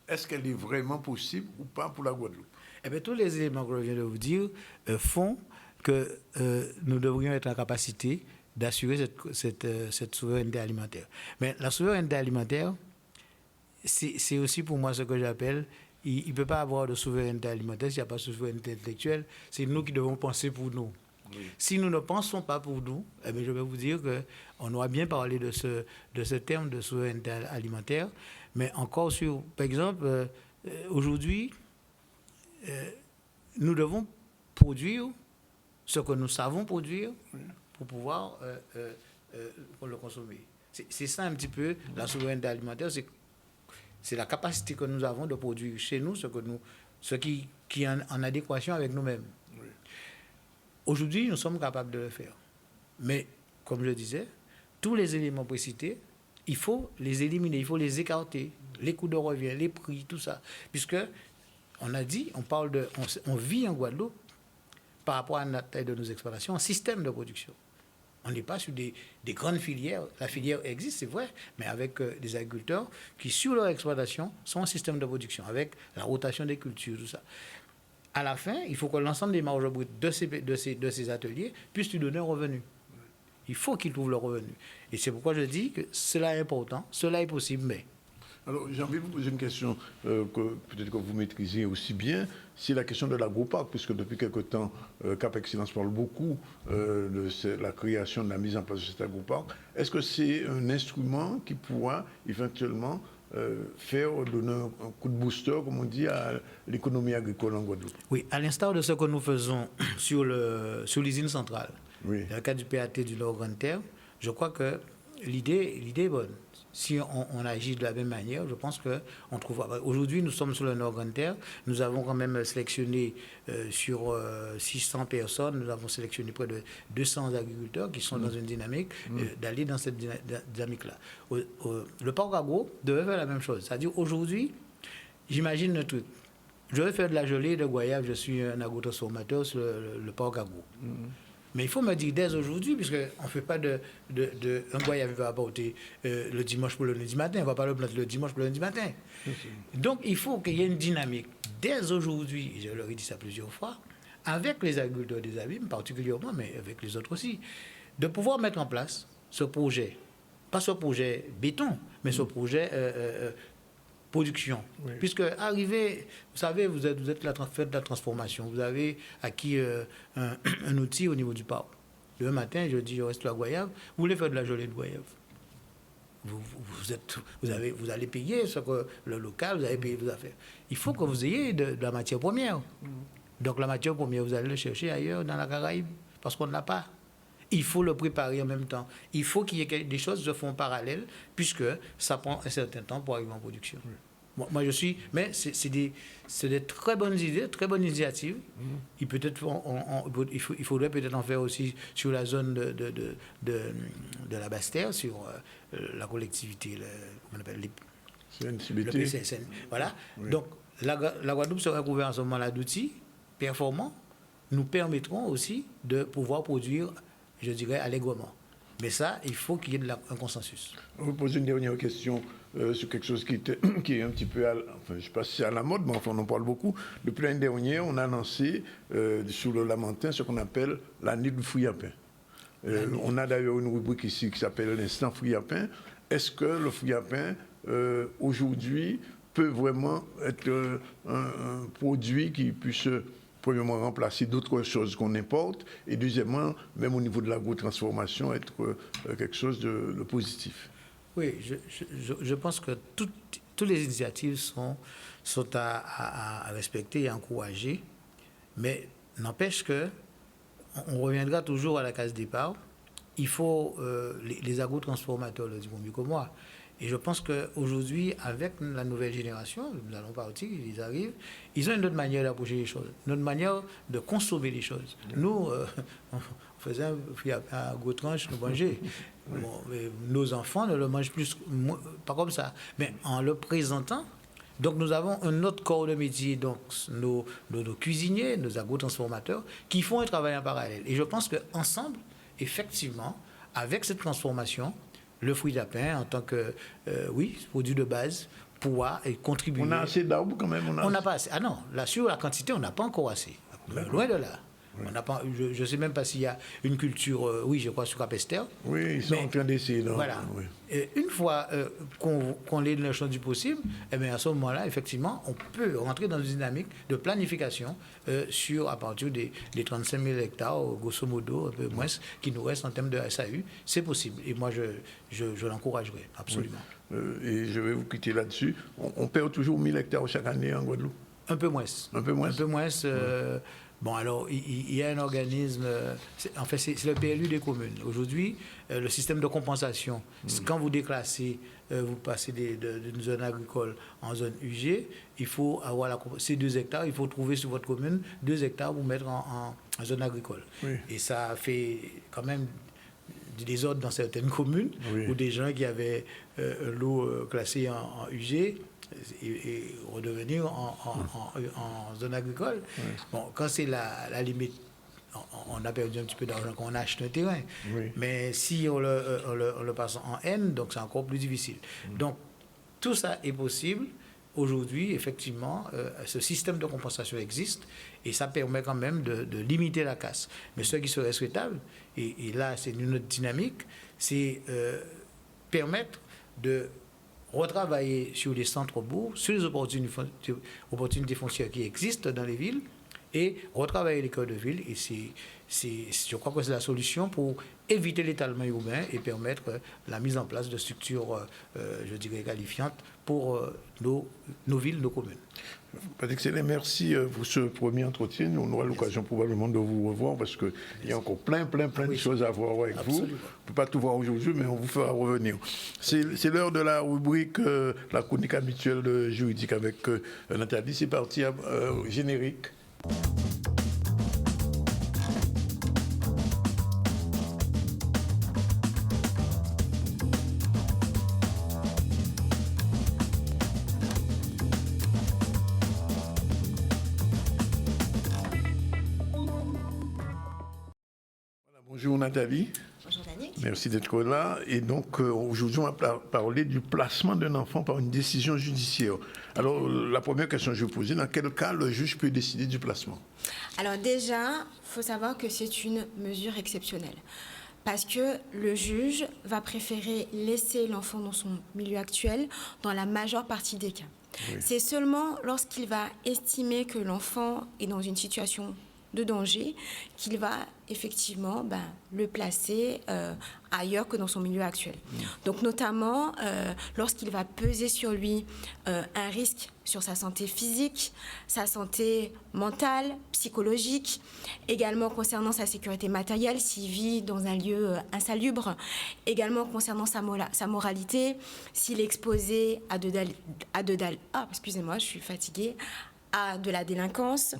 Est-ce qu'elle est vraiment possible ou pas pour la Guadeloupe? Eh bien, tous les éléments que je viens de vous dire font que nous devrions être en capacité d'assurer cette souveraineté alimentaire. Mais la souveraineté alimentaire, c'est aussi pour moi ce que j'appelle, il ne peut pas avoir de souveraineté alimentaire s'il n'y a pas de souveraineté intellectuelle. C'est nous qui devons penser pour nous. Oui. Si nous ne pensons pas pour nous, eh bien, je vais vous dire qu'on aura bien parlé de ce terme de souveraineté alimentaire, mais encore par exemple, aujourd'hui, nous devons produire ce que nous savons produire pour pouvoir pour le consommer. C'est ça un petit peu la souveraineté alimentaire, c'est la capacité que nous avons de produire chez nous ce qui est en adéquation avec nous-mêmes. Oui. Aujourd'hui, nous sommes capables de le faire. Mais, comme je disais, tous les éléments précités, il faut les éliminer, il faut les écarter. Les coûts de revient, les prix, tout ça. Puisque, on a dit, on vit en Guadeloupe par rapport à la taille de nos exploitations, en système de production. On n'est pas sur des grandes filières. La filière existe, c'est vrai, mais avec des agriculteurs qui, sur leur exploitation, sont en système de production, avec la rotation des cultures, tout ça. À la fin, il faut que l'ensemble des marges brutes de ces ateliers puissent lui donner un revenu. Il faut qu'ils trouvent le revenu. Et c'est pourquoi je dis que cela est important, cela est possible, mais... Alors, j'ai envie de vous poser une question que peut-être que vous maîtrisez aussi bien, c'est la question de l'agroparc, puisque depuis quelque temps, Cap Excellence parle beaucoup de la création, de la mise en place de cet agroparc. Est-ce que c'est un instrument qui pourra éventuellement faire, donner un coup de booster, comme on dit, à l'économie agricole en Guadeloupe. Oui, à l'instar de ce que nous faisons sur l'usine centrale, dans le cas du PAT du Nord-Grande-Terre, je crois que l'idée est bonne. Si on agit de la même manière, je pense qu'on trouvera. Aujourd'hui, nous sommes sur le Nord-Grande-Terre. Nous avons quand même sélectionné sur 600 personnes, nous avons sélectionné près de 200 agriculteurs qui sont dans une dynamique d'aller dans cette dynamique-là. Le parc agro devait faire la même chose. C'est-à-dire, aujourd'hui, j'imagine le truc. Je vais faire de la gelée de goyave, je suis un agrotransformateur sur le parc agro. Mais il faut me dire dès aujourd'hui, puisqu'on ne fait pas un goyave va apporter le dimanche pour le lundi matin, on ne va pas le planter le dimanche pour le lundi matin. Donc il faut qu'il y ait une dynamique dès aujourd'hui, je leur ai dit ça plusieurs fois, avec les agriculteurs des abîmes particulièrement, mais avec les autres aussi, de pouvoir mettre en place ce projet, pas ce projet béton, mais ce projet production. Puisque arrivé, vous savez, vous êtes fait de la transformation, vous avez acquis un outil au niveau du parc. Le matin, je dis, je reste la goyave, vous voulez faire de la gelée de goyave. Vous allez payer ce que le local, vous allez payer vos affaires. Il faut que vous ayez de la matière première. Donc la matière première, vous allez le chercher ailleurs, dans la Caraïbe, parce qu'on ne l'a pas. Il faut le préparer en même temps. Il faut qu'il y ait des choses qui se font en parallèle, puisque ça prend un certain temps pour arriver en production. Moi, je suis... Mais c'est des très bonnes idées, très bonnes initiatives. Il faudrait peut-être en faire aussi sur la zone de la Basse-Terre, sur la collectivité, comment on appelle, le PCSN. Voilà. Donc, la Guadeloupe serait couverte en ce moment-là d'outils performants, nous permettront aussi de pouvoir produire, je dirais, allègrement. Mais ça, il faut qu'il y ait un consensus. Je vais vous poser une dernière question sur quelque chose qui est un petit peu, enfin, je ne sais pas si c'est à la mode, mais enfin, on en parle beaucoup. Depuis l'année dernière, on a lancé sur le Lamentin ce qu'on appelle l'année du fruit à pain. On a d'ailleurs une rubrique ici qui s'appelle l'instant fruit à pain. Est-ce que le fruit à pain, aujourd'hui, peut vraiment être un produit qui puisse... premièrement, remplacer d'autres choses qu'on importe, et deuxièmement, même au niveau de l'agrotransformation, être quelque chose de positif. Oui, je pense que toutes les initiatives sont à respecter et à encourager, mais n'empêche que on reviendra toujours à la case départ. Il faut, les agrotransformateurs le diront mieux que moi, et je pense qu'aujourd'hui, avec la nouvelle génération, nous allons partir, ils arrivent, ils ont une autre manière d'approcher les choses, une autre manière de consommer les choses. Nous, on faisait un agro-tranche, nous mangeons. Nos enfants ne le mangent plus, pas comme ça. Mais en le présentant, donc nous avons un autre corps de métier, donc nos cuisiniers, nos agrotransformateurs, qui font un travail en parallèle. Et je pense qu'ensemble, effectivement, avec cette transformation, le fruit à pain en tant que, produit de base, pourra contribuer. On a assez d'arbres quand même. On n'a pas assez. Ah non, là, sur la quantité, on n'a pas encore assez. Loin de là. On n'a pas, je ne sais même pas s'il y a une culture, je crois, sur Capester. Oui, ils sont en train d'essayer. Voilà. Oui. Une fois qu'on est dans le champ du possible, à ce moment-là, effectivement, on peut rentrer dans une dynamique de planification à partir des 35 000 hectares, grosso modo, un peu moins, qui nous restent en termes de SAU. C'est possible. Et moi, je l'encouragerai, absolument. Oui. Et je vais vous quitter là-dessus. On perd toujours 1000 hectares chaque année en Guadeloupe. Un peu moins. Un peu moins. Un peu moins. Bon, alors, il y a un organisme, en fait, c'est le PLU des communes. Aujourd'hui, le système de compensation, quand vous déclassez, vous passez d'une zone agricole en zone UG, il faut avoir ces 2 hectares, il faut trouver sur votre commune 2 hectares pour mettre en zone agricole. Oui. Et ça fait quand même du désordre dans certaines communes, où des gens qui avaient l'eau classée en UG, et redevenir en zone agricole. Oui. Bon, quand c'est la limite, on a perdu un petit peu d'argent quand on achète un terrain. Oui. Mais si on le passe en N, donc c'est encore plus difficile. Donc, tout ça est possible. Aujourd'hui, effectivement, ce système de compensation existe et ça permet quand même de limiter la casse. Mais ce qui serait souhaitable, et là, c'est une autre dynamique, c'est permettre de retravailler sur les centres-bourgs, sur les opportunités foncières qui existent dans les villes, et retravailler les cœurs de ville. Et je crois que c'est la solution pour éviter l'étalement urbain et permettre la mise en place de structures, je dirais, qualifiantes pour nos villes, nos communes. Patrick Sellin, merci pour ce premier entretien. On aura l'occasion probablement de vous revoir parce qu'il y a encore plein de choses à voir avec vous. On ne peut pas tout voir aujourd'hui, mais on vous fera revenir. C'est l'heure de la rubrique, la chronique habituelle de juridique avec Nathalie. C'est parti, générique. Bonjour Nathalie. Bonjour Daniel. Merci d'être là. Et donc aujourd'hui, on va parler du placement d'un enfant par une décision judiciaire. Alors la première question que je vais poser, dans quel cas le juge peut décider du placement? Alors déjà, il faut savoir que c'est une mesure exceptionnelle. Parce que le juge va préférer laisser l'enfant dans son milieu actuel dans la majeure partie des cas. Oui. C'est seulement lorsqu'il va estimer que l'enfant est dans une situation de danger qu'il va effectivement le placer ailleurs que dans son milieu actuel. Donc notamment lorsqu'il va peser sur lui un risque sur sa santé physique, sa santé mentale, psychologique, également concernant sa sécurité matérielle s'il vit dans un lieu insalubre, également concernant sa moralité, s'il est exposé à excusez-moi, je suis fatiguée, à de la délinquance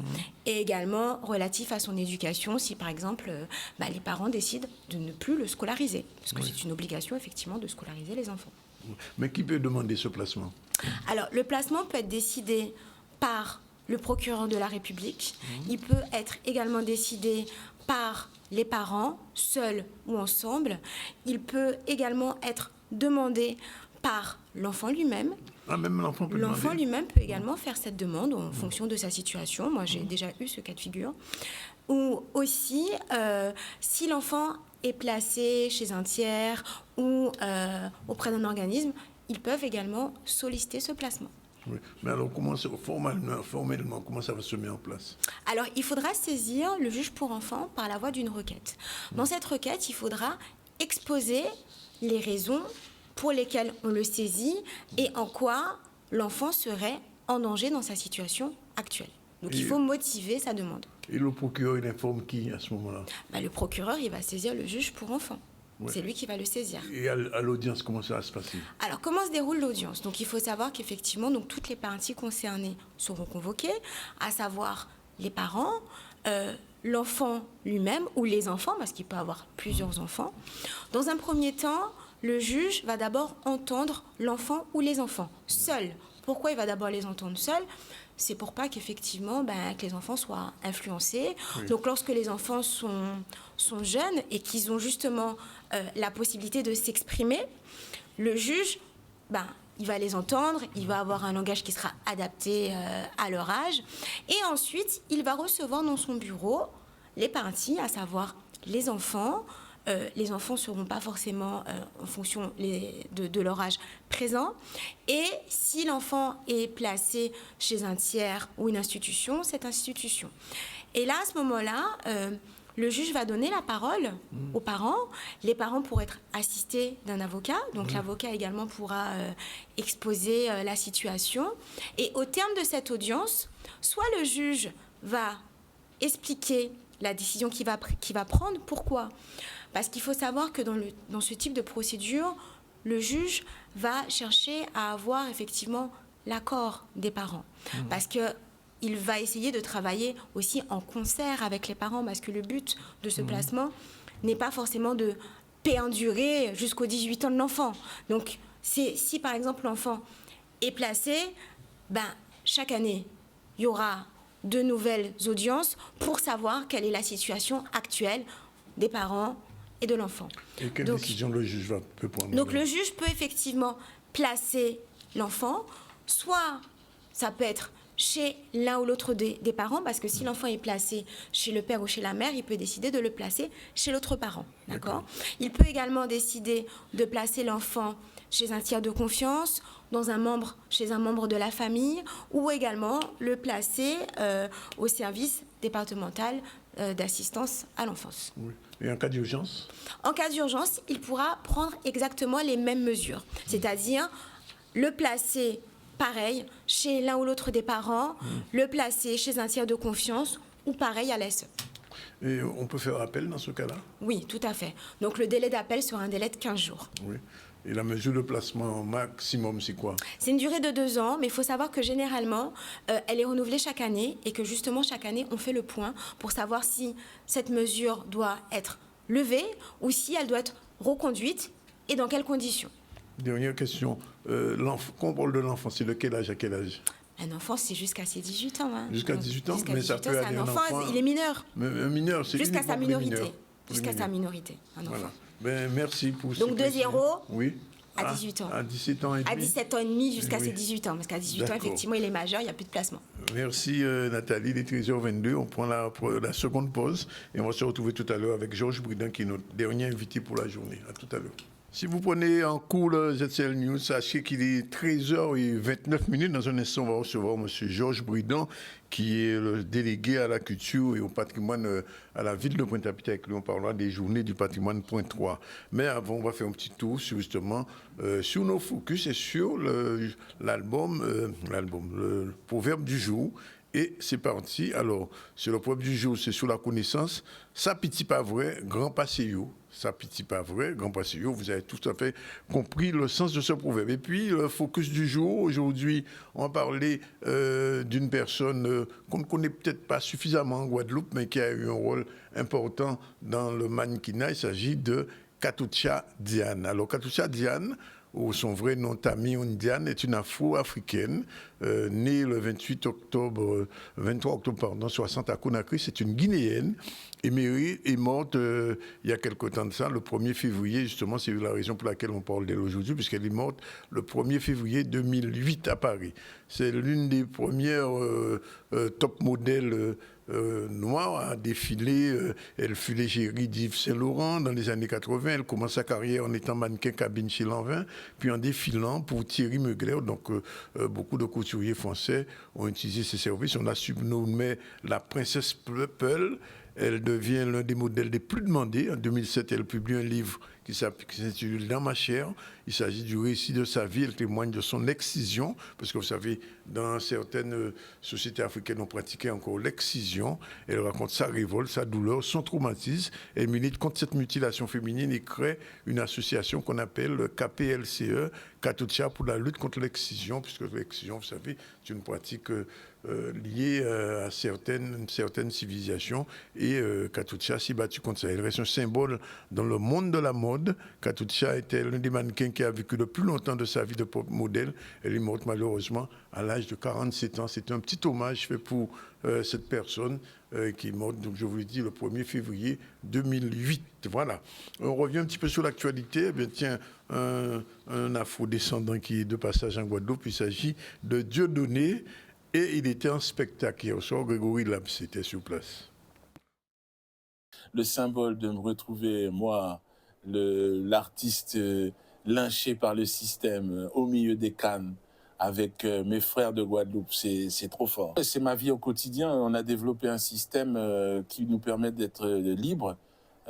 et également relatif à son éducation si par exemple les parents décident de ne plus le scolariser parce que c'est une obligation effectivement de scolariser les enfants. Mais qui peut demander ce placement? Alors le placement peut être décidé par le procureur de la République, il peut être également décidé par les parents, seuls ou ensemble, il peut également être demandé par l'enfant lui-même. Ah, même l'enfant peut L'enfant lui-même peut également faire cette demande en fonction de sa situation. Moi, j'ai déjà eu ce cas de figure. Ou aussi, si l'enfant est placé chez un tiers ou auprès d'un organisme, ils peuvent également solliciter ce placement. Oui. Mais alors, formellement, comment ça va se mettre en place? Alors, il faudra saisir le juge pour enfants par la voie d'une requête. Dans cette requête, il faudra exposer les raisons pour lesquels on le saisit et en quoi l'enfant serait en danger dans sa situation actuelle. Donc il faut motiver sa demande. Et le procureur, il informe qui à ce moment-là? Le procureur, il va saisir le juge pour enfants. Ouais. C'est lui qui va le saisir. Et à l'audience, comment ça va se passer? Alors, comment se déroule l'audience? Donc, il faut savoir qu'effectivement, toutes les parties concernées seront convoquées, à savoir les parents, l'enfant lui-même ou les enfants, parce qu'il peut avoir plusieurs enfants. Dans un premier temps, le juge va d'abord entendre l'enfant ou les enfants, seuls. Pourquoi il va d'abord les entendre seuls? C'est pour pas qu'effectivement, que les enfants soient influencés. Oui. Donc, lorsque les enfants sont jeunes et qu'ils ont justement la possibilité de s'exprimer, le juge, il va les entendre, il va avoir un langage qui sera adapté à leur âge. Et ensuite, il va recevoir dans son bureau les parties, à savoir les enfants. Les enfants ne seront pas forcément en fonction de leur âge présent. Et si l'enfant est placé chez un tiers ou une institution, cette institution. Et là, à ce moment-là, le juge va donner la parole aux parents. Les parents pourront être assistés d'un avocat. Donc l'avocat également pourra exposer la situation. Et au terme de cette audience, soit le juge va expliquer la décision qu'il va prendre. Pourquoi ? Parce qu'il faut savoir que dans ce type de procédure, le juge va chercher à avoir effectivement l'accord des parents. Parce qu'il va essayer de travailler aussi en concert avec les parents, parce que le but de ce placement n'est pas forcément de perdurer jusqu'aux 18 ans de l'enfant. Donc, si par exemple l'enfant est placé, chaque année, il y aura de nouvelles audiences pour savoir quelle est la situation actuelle des parents et de l'enfant. Et quelle décision le juge peut prendre? Donc le juge peut effectivement placer l'enfant, soit ça peut être chez l'un ou l'autre des parents, parce que si l'enfant est placé chez le père ou chez la mère, il peut décider de le placer chez l'autre parent. D'accord. Il peut également décider de placer l'enfant chez un tiers de confiance, chez un membre de la famille, ou également le placer au service départemental d'assistance à l'enfance. Oui. Et en cas d'urgence? En cas d'urgence, il pourra prendre exactement les mêmes mesures, c'est-à-dire le placer pareil chez l'un ou l'autre des parents, le placer chez un tiers de confiance ou pareil à l'ASE. Et on peut faire appel dans ce cas-là? Oui, tout à fait. Donc le délai d'appel sera un délai de 15 jours. Oui. Et la mesure de placement maximum, c'est quoi? C'est une durée de 2 ans, mais il faut savoir que généralement, elle est renouvelée chaque année et que justement, chaque année, on fait le point pour savoir si cette mesure doit être levée ou si elle doit être reconduite et dans quelles conditions. Dernière question. Quand on parle de l'enfant, c'est de quel âge à quel âge? Un enfant, c'est jusqu'à ses 18 ans. Hein. Jusqu'à 18 ans? Jusqu'à Mais 18 ça ans, peut c'est aller un enfant, il est mineur. Mais un mineur, c'est jusqu'à sa minorité. Jusqu'à sa minorité, un enfant. Voilà. Ben, merci pour ce Donc de 0 oui. à 18 ans. À 17 ans et demi. À 17 ans et demi jusqu'à ses 18 ans. Parce qu'à 18 ans, effectivement, il est majeur, il n'y a plus de placement. Merci Nathalie, il est 13h22. On prend la seconde pause et on va se retrouver tout à l'heure avec Georges Bridin qui est notre dernier invité pour la journée. À tout à l'heure. Si vous prenez en cours le ZCL News, sachez qu'il est 13h29. Dans un instant, on va recevoir M. Georges Bridin, qui est le délégué à la culture et au patrimoine à la ville de Pointe-à-Pitre. Avec lui, on parlera des journées du patrimoine point 3. Mais avant, on va faire un petit tour sur, justement sur nos focus et sur l'album, le proverbe du jour. Et c'est parti. Alors, sur le proverbe du jour, c'est sur la connaissance. Ça pitié pas vrai, grand passéo. Ça pitié pas vrai, grand passéo. Vous avez tout à fait compris le sens de ce proverbe. Et puis, le focus du jour, aujourd'hui, on va parler d'une personne qu'on ne connaît peut-être pas suffisamment en Guadeloupe, mais qui a eu un rôle important dans le mannequinat. Il s'agit de Katoucha Diane. Alors, Katoucha Diane, ou son vrai nom Tami Diane, est une afro-africaine née le 23 octobre 60 à Conakry. C'est une Guinéenne est morte il y a quelque temps de ça, le 1er février. Justement, c'est la raison pour laquelle on parle d'elle aujourd'hui, puisqu'elle est morte le 1er février 2008 à Paris. C'est l'une des premières top modèles noire a défilé. Elle fut l'égérie d'Yves Saint-Laurent dans les années 80. Elle commence sa carrière en étant mannequin cabine chez Lanvin, puis en défilant pour Thierry Mugler. Donc, beaucoup de couturiers français ont utilisé ses services. On a surnommé la princesse Pearl. Elle devient l'un des modèles les plus demandés. En 2007, elle publie un livre qui s'intitule « Dans ma chair ». Il s'agit du récit de sa vie. Elle témoigne de son excision, parce que vous savez, dans certaines sociétés africaines, on pratiquait encore l'excision. Elle raconte sa révolte, sa douleur, son traumatisme. Elle milite contre cette mutilation féminine et crée une association qu'on appelle le KPLCE, Katoucha, pour la lutte contre l'excision, puisque l'excision, vous savez, c'est une pratique liée à une certaine civilisation. Et Katoucha s'est battue contre ça. Elle reste un symbole dans le monde de la mode. Katoucha était l'un des mannequins qui a vécu le plus longtemps de sa vie de pop modèle. Elle est morte malheureusement à l'âge de 47 ans. C'est un petit hommage fait pour cette personne qui est morte, donc je vous l'ai dit, le 1er février 2008. Voilà. On revient un petit peu sur l'actualité. Eh bien, tiens, un afro-descendant qui est de passage en Guadeloupe, il s'agit de Dieudonné. Et il était en spectacle hier soir. Grégory Labs était sur place. Le symbole de me retrouver, moi, l'artiste lynché par le système au milieu des cannes avec mes frères de Guadeloupe, c'est trop fort. C'est ma vie au quotidien. On a développé un système qui nous permet d'être libres.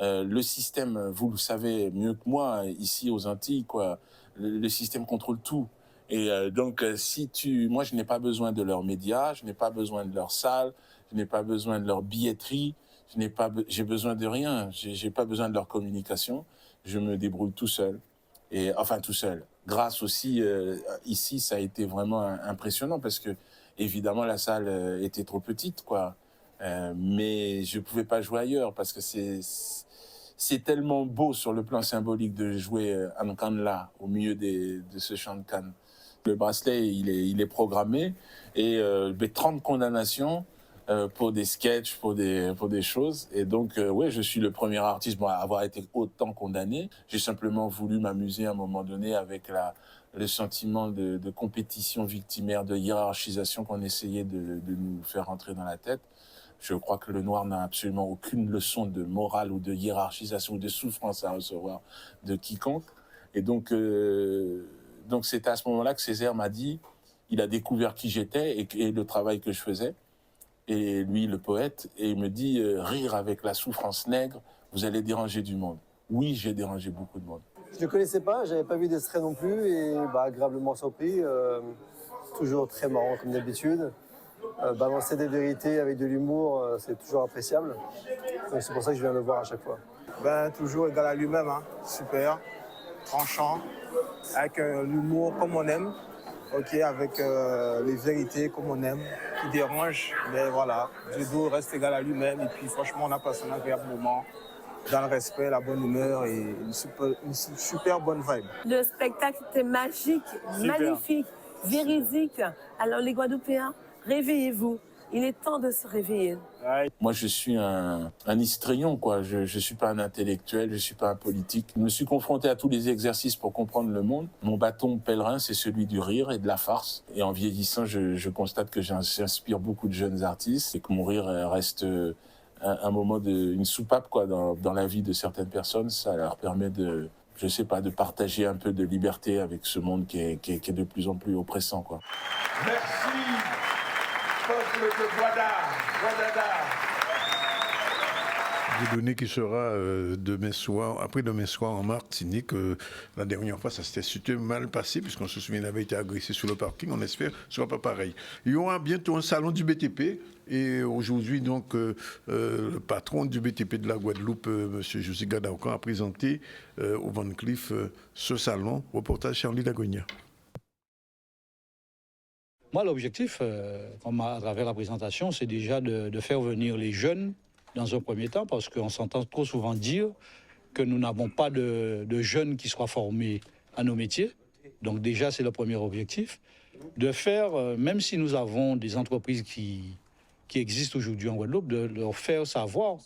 Le système, vous le savez mieux que moi, ici aux Antilles, quoi. Le système contrôle tout. Et donc, moi, je n'ai pas besoin de leurs médias, je n'ai pas besoin de leurs salles, je n'ai pas besoin de leur billetterie, j'ai besoin de rien, j'ai pas besoin de leur communication, je me débrouille tout seul. Et enfin, tout seul. Grâce aussi, ici, ça a été vraiment impressionnant parce que, évidemment, la salle était trop petite, quoi. Mais je pouvais pas jouer ailleurs parce que c'est tellement beau sur le plan symbolique de jouer en canne là, au milieu de ce champ de canne. Le bracelet, il est programmé et 30 condamnations pour des sketchs, pour des choses. Et donc, ouais, je suis le premier artiste à avoir été autant condamné. J'ai simplement voulu m'amuser à un moment donné avec le sentiment de compétition victimaire, de hiérarchisation qu'on essayait de nous faire rentrer dans la tête. Je crois que le noir n'a absolument aucune leçon de morale ou de hiérarchisation ou de souffrance à recevoir de quiconque. Et donc c'est à ce moment-là que Césaire m'a dit, il a découvert qui j'étais et le travail que je faisais. et lui, le poète, et il me dit rire avec la souffrance nègre, vous allez déranger du monde. Oui, j'ai dérangé beaucoup de monde. Je ne connaissais pas, je n'avais pas vu d'extrait non plus, et agréablement surpris. Toujours très marrant comme d'habitude. Balancer des vérités avec de l'humour, c'est toujours appréciable. Donc c'est pour ça que je viens le voir à chaque fois. Toujours égal à lui-même, hein. Super, tranchant, avec l'humour comme on aime, avec les vérités comme on aime, qui dérangent, mais voilà, Dieudo reste égal à lui-même, et puis franchement on a passé un agréable moment, dans le respect, la bonne humeur et une super bonne vibe. Le spectacle était magique, magnifique, véridique. Alors les Guadeloupéens, réveillez-vous. Il est temps de se réveiller. Moi, je suis un histrion, quoi. Je ne suis pas un intellectuel, je ne suis pas un politique. Je me suis confronté à tous les exercices pour comprendre le monde. Mon bâton pèlerin, c'est celui du rire et de la farce. Et en vieillissant, je constate que j'inspire beaucoup de jeunes artistes et que mon rire reste un moment une soupape, quoi, dans la vie de certaines personnes. Ça leur permet de, je sais pas, de partager un peu de liberté avec ce monde qui est de plus en plus oppressant, quoi. Merci. Peuple de Guadada. Dieudonné qui sera après-demain soir en Martinique. La dernière fois, ça s'était mal passé, puisqu'on se souvient, il avait été agressé sur le parking. On espère que ce ne sera pas pareil. Il y aura bientôt un salon du BTP. Et aujourd'hui, donc, le patron du BTP de la Guadeloupe, M. José Gadaoukan, a présenté au Van Cleef ce salon. Reportage Charlie Dagonia. Moi, l'objectif, à travers la présentation, c'est déjà de faire venir les jeunes dans un premier temps, parce qu'on s'entend trop souvent dire que nous n'avons pas de jeunes qui soient formés à nos métiers. Donc déjà, c'est le premier objectif. De faire, même si nous avons des entreprises qui existent aujourd'hui en Guadeloupe, de leur faire savoir,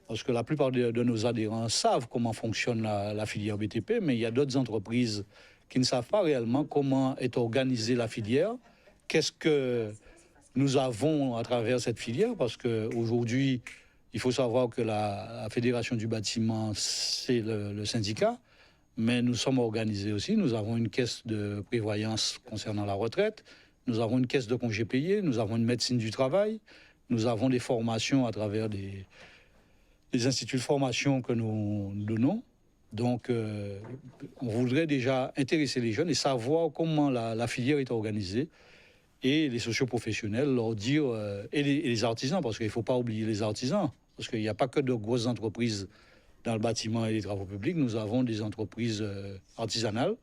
parce que la plupart de nos adhérents savent comment fonctionne la filière BTP, mais il y a d'autres entreprises qui ne savent pas réellement comment est organisée la filière. Qu'est-ce que nous avons à travers cette filière? Parce qu'aujourd'hui, il faut savoir que la Fédération du bâtiment, c'est le syndicat, mais nous sommes organisés aussi. Nous avons une caisse de prévoyance concernant la retraite, nous avons une caisse de congés payés, nous avons une médecine du travail, nous avons des formations à travers des instituts de formation que nous donnons. Donc, on voudrait déjà intéresser les jeunes et savoir comment la filière est organisée. Et les socioprofessionnels, leur dire, et les artisans, parce qu'il ne faut pas oublier les artisans, parce qu'il n'y a pas que de grosses entreprises dans le bâtiment et les travaux publics. Nous avons des entreprises artisanales,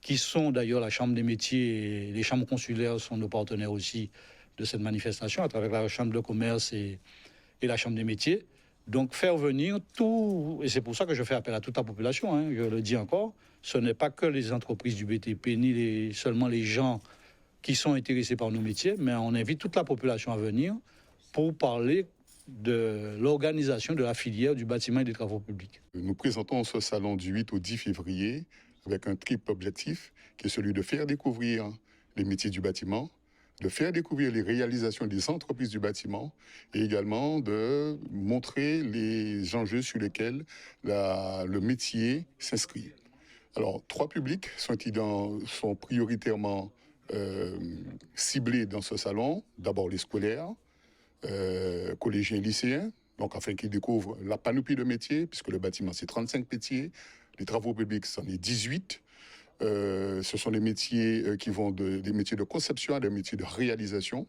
qui sont d'ailleurs la Chambre des métiers, et les chambres consulaires sont nos partenaires aussi de cette manifestation, à travers la Chambre de commerce et la Chambre des métiers. Donc faire venir tout, et c'est pour ça que je fais appel à toute la population, hein, je le dis encore, ce n'est pas que les entreprises du BTP, ni seulement les gens qui sont intéressés par nos métiers, mais on invite toute la population à venir pour parler de l'organisation de la filière du bâtiment et des travaux publics. Nous présentons ce salon du 8 au 10 février avec un triple objectif qui est celui de faire découvrir les métiers du bâtiment, de faire découvrir les réalisations des entreprises du bâtiment et également de montrer les enjeux sur lesquels le métier s'inscrit. Alors, 3 publics sont prioritairement ciblés dans ce salon. D'abord les scolaires, collégiens et lycéens, donc afin qu'ils découvrent la panoplie de métiers, puisque le bâtiment c'est 35 métiers, les travaux publics c'en est 18. Ce sont des métiers qui vont des métiers de conception à des métiers de réalisation.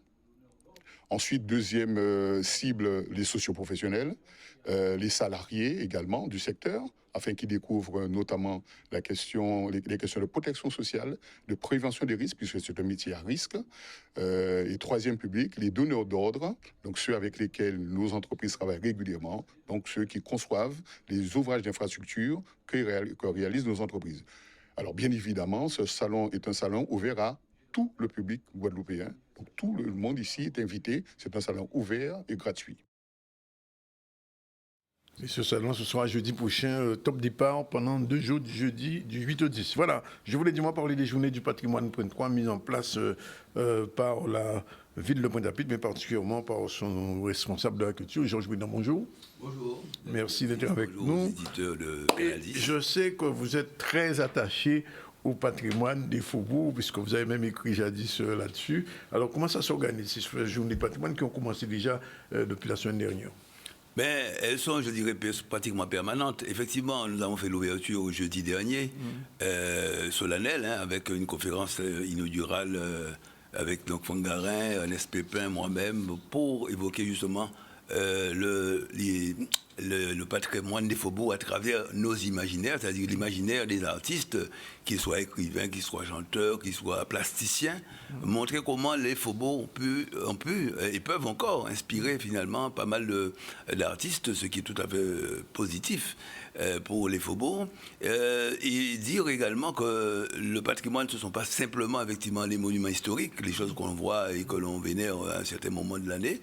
Ensuite, deuxième cible, les socioprofessionnels, les salariés également du secteur, afin qu'ils découvrent notamment les questions de protection sociale, de prévention des risques, puisque c'est un métier à risque. Et troisième public, les donneurs d'ordre, donc ceux avec lesquels nos entreprises travaillent régulièrement, donc ceux qui conçoivent les ouvrages d'infrastructure que réalisent nos entreprises. Alors bien évidemment, ce salon est un salon ouvert à tout le public guadeloupéen. Donc tout le monde ici est invité. C'est un salon ouvert et gratuit. Et ce salon, ce sera jeudi prochain, top départ pendant 2 jours, du jeudi du 8 au 10. Voilà, je voulais dis-moi parler des journées du patrimoine Point 3 mises en place par la ville de Pointe-à-Pitre, mais particulièrement par son responsable de la culture, Georges Bridon. Bonjour. Bonjour. Merci d'être avec nous. Éditeur de et je sais que vous êtes très attaché au patrimoine des faubourgs, puisque vous avez même écrit jadis là-dessus. Alors, comment ça s'organise, ces journées de patrimoine qui ont commencé déjà depuis la semaine dernière? Ben, elles sont, je dirais, pratiquement permanentes. Effectivement, nous avons fait l'ouverture jeudi dernier, solennelle, hein, avec une conférence inaugurale avec donc Fangarin, Ernest Pépin, moi-même, pour évoquer justement le patrimoine des faubourgs à travers nos imaginaires, c'est-à-dire l'imaginaire des artistes, qu'ils soient écrivains, qu'ils soient chanteurs, qu'ils soient plasticiens, montrer comment les faubourgs ont pu et peuvent encore inspirer finalement pas mal d'artistes, ce qui est tout à fait positif pour les faubourgs. Et dire également que le patrimoine, ce ne sont pas simplement effectivement les monuments historiques, les choses qu'on voit et que l'on vénère à un certain moment de l'année.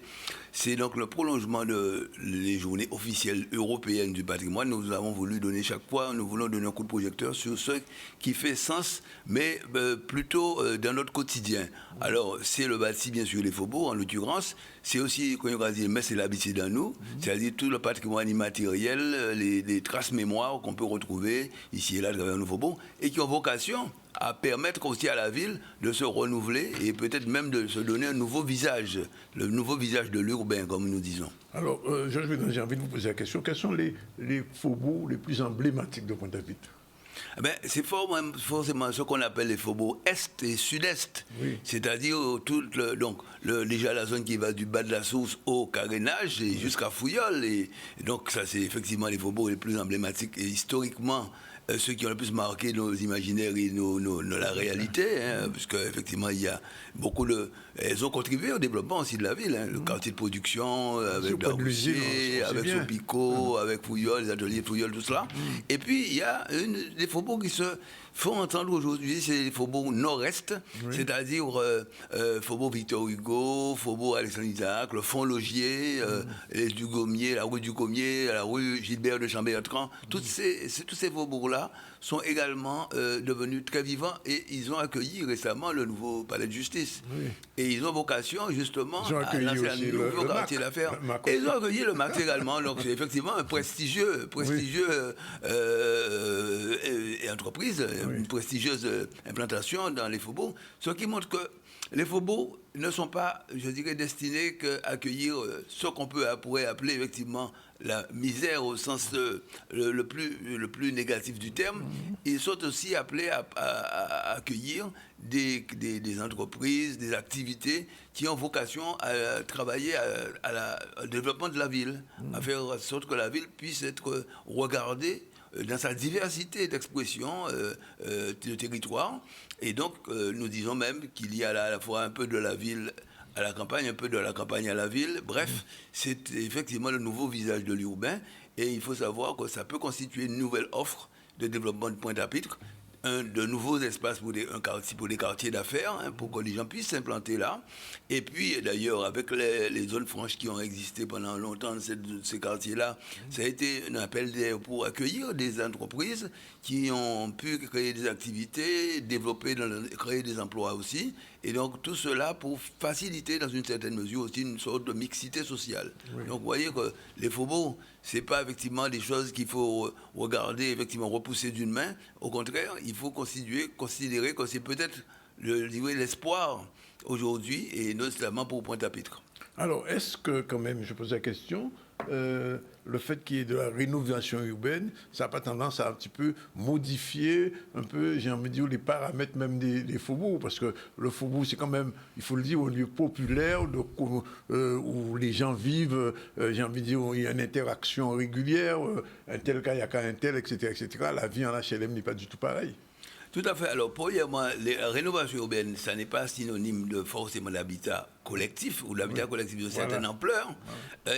C'est donc le prolongement des journées officielles européennes du patrimoine. Nous avons voulu donner chaque fois, nous voulons donner un coup de projecteur sur ce qui fait sens, mais plutôt dans notre quotidien. Alors, c'est le bâti, bien sûr, les faubourgs, en l'occurrence. C'est aussi, quand on va dire, mais c'est l'habitude à nous, c'est-à-dire tout le patrimoine immatériel, les traces mémoires qu'on peut retrouver ici et là à travers nos faubourgs, et qui ont vocation à permettre aussi à la ville de se renouveler et peut-être même de se donner un nouveau visage, le nouveau visage de l'urbain, comme nous disons. Alors, Georges Bridon, j'ai envie de vous poser la question. Quels sont les faubourgs les plus emblématiques de Pointe-à-Pitre? C'est forcément ce qu'on appelle les faubourgs Est et Sud-Est. Oui. C'est-à-dire déjà la zone qui va du bas de la source au carénage et jusqu'à Fouillol. Et donc ça, c'est effectivement les faubourgs les plus emblématiques et historiquement ceux qui ont le plus marqué nos imaginaires et la réalité, hein, parce qu'effectivement, il y a beaucoup elles ont contribué au développement aussi de la ville, hein, le quartier de production, avec Darboutier, avec Sopico, avec Fouillol, les ateliers Fouillol, tout cela. Et puis, il y a des faubourgs qui se font entendre aujourd'hui, c'est les faubourgs nord-est, c'est-à-dire faubourg Victor Hugo, faubourg Alexandre Isaac, le Fond Logier, les Dugommier, la rue du Gommier, la rue Gilbert de Chambéry-Bertrand. Tous ces faubourgs-là sont également devenus très vivants et ils ont accueilli récemment le nouveau palais de justice. Oui. Et ils ont vocation justement à lancer un nouveau quartier d'affaires. Et ils ont accueilli le MAC également. Donc c'est effectivement un prestigieux entreprise, une prestigieuse implantation dans les faubourgs. Ce qui montre que les faubourgs ne sont pas, je dirais, destinés qu'à accueillir ce qu'on pourrait appeler effectivement la misère au sens le plus négatif du terme. Ils sont aussi appelés à accueillir des entreprises, des activités qui ont vocation à travailler au développement de la ville, à faire en sorte que la ville puisse être regardée dans sa diversité d'expression de territoire. Et donc, nous disons même qu'il y a à la fois un peu de la ville à la campagne, un peu de la campagne à la ville. Bref, c'est effectivement le nouveau visage de l'urbain. Et il faut savoir que ça peut constituer une nouvelle offre de développement de Pointe-à-Pitre, de nouveaux espaces pour des quartiers d'affaires, hein, pour que les gens puissent s'implanter là. Et puis, d'ailleurs, avec les zones franches qui ont existé pendant longtemps, ces quartiers-là, ça a été un appel d'air pour accueillir des entreprises qui ont pu créer des activités, créer des emplois aussi. Et donc, tout cela pour faciliter, dans une certaine mesure, aussi une sorte de mixité sociale. Oui. Donc, vous voyez que les faubourgs, ce n'est pas effectivement des choses qu'il faut regarder, effectivement, repousser d'une main. Au contraire, il faut considérer que c'est peut-être l'espoir aujourd'hui, et notamment pour Pointe-à-Pitre. Alors, est-ce que, quand même, je pose la question, le fait qu'il y ait de la rénovation urbaine, ça n'a pas tendance à un petit peu modifier un peu, j'ai envie de dire, les paramètres même des faubourgs, parce que le faubourg, c'est quand même, il faut le dire, un lieu populaire où les gens vivent, j'ai envie de dire, où il y a une interaction régulière, un tel cas, il n'y a qu'un tel, etc., etc. La vie en HLM n'est pas du tout pareille. Tout à fait. Alors, premièrement, la rénovation urbaine, ça n'est pas synonyme de forcément l'habitat collectif ou l'habitat collectif de certaine ampleur.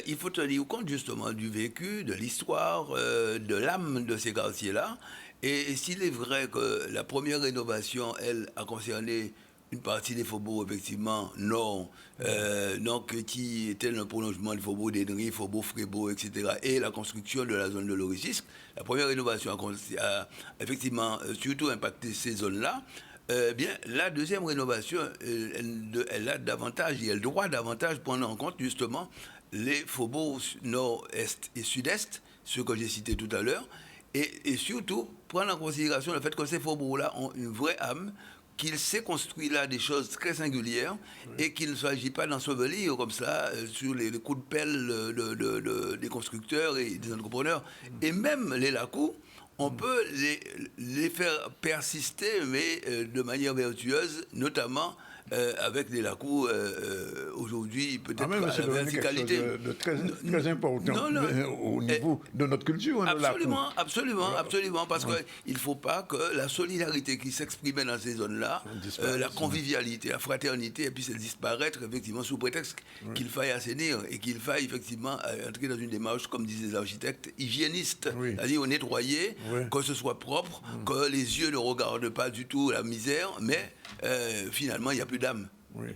Il faut tenir compte justement du vécu, de l'histoire, de l'âme de ces quartiers-là. Et s'il est vrai que la première rénovation, elle, a concerné une partie des faubourgs, effectivement, nord, donc, qui était le prolongement du faubourg d'Henry, faubourg Frébeau, etc., et la construction de la zone de l'Oricisque. La première rénovation a effectivement surtout impacté ces zones-là. Bien, la deuxième rénovation, elle a davantage, et elle doit davantage prendre en compte justement les faubourgs nord-est et sud-est, ceux que j'ai cités tout à l'heure. et surtout prendre en considération le fait que ces faubourgs-là ont une vraie âme, qu'il s'est construit là des choses très singulières et qu'il ne s'agit pas d'ensevelir comme ça sur les coups de pelle des constructeurs et des entrepreneurs. Et même les lacous, on peut les faire persister, mais de manière vertueuse, notamment avec des lacous aujourd'hui peut-être même, c'est à la verticalité. De très important au niveau de notre culture. Absolument, parce qu'il ne faut pas que la solidarité qui s'exprimait dans ces zones-là, la convivialité, la fraternité, et puis c'est disparaître effectivement sous prétexte qu'il faille assainir et qu'il faille effectivement entrer dans une démarche, comme disent les architectes, hygiéniste, c'est-à-dire nettoyer, que ce soit propre, que les yeux ne regardent pas du tout la misère, mais finalement il n'y a plus d'âme.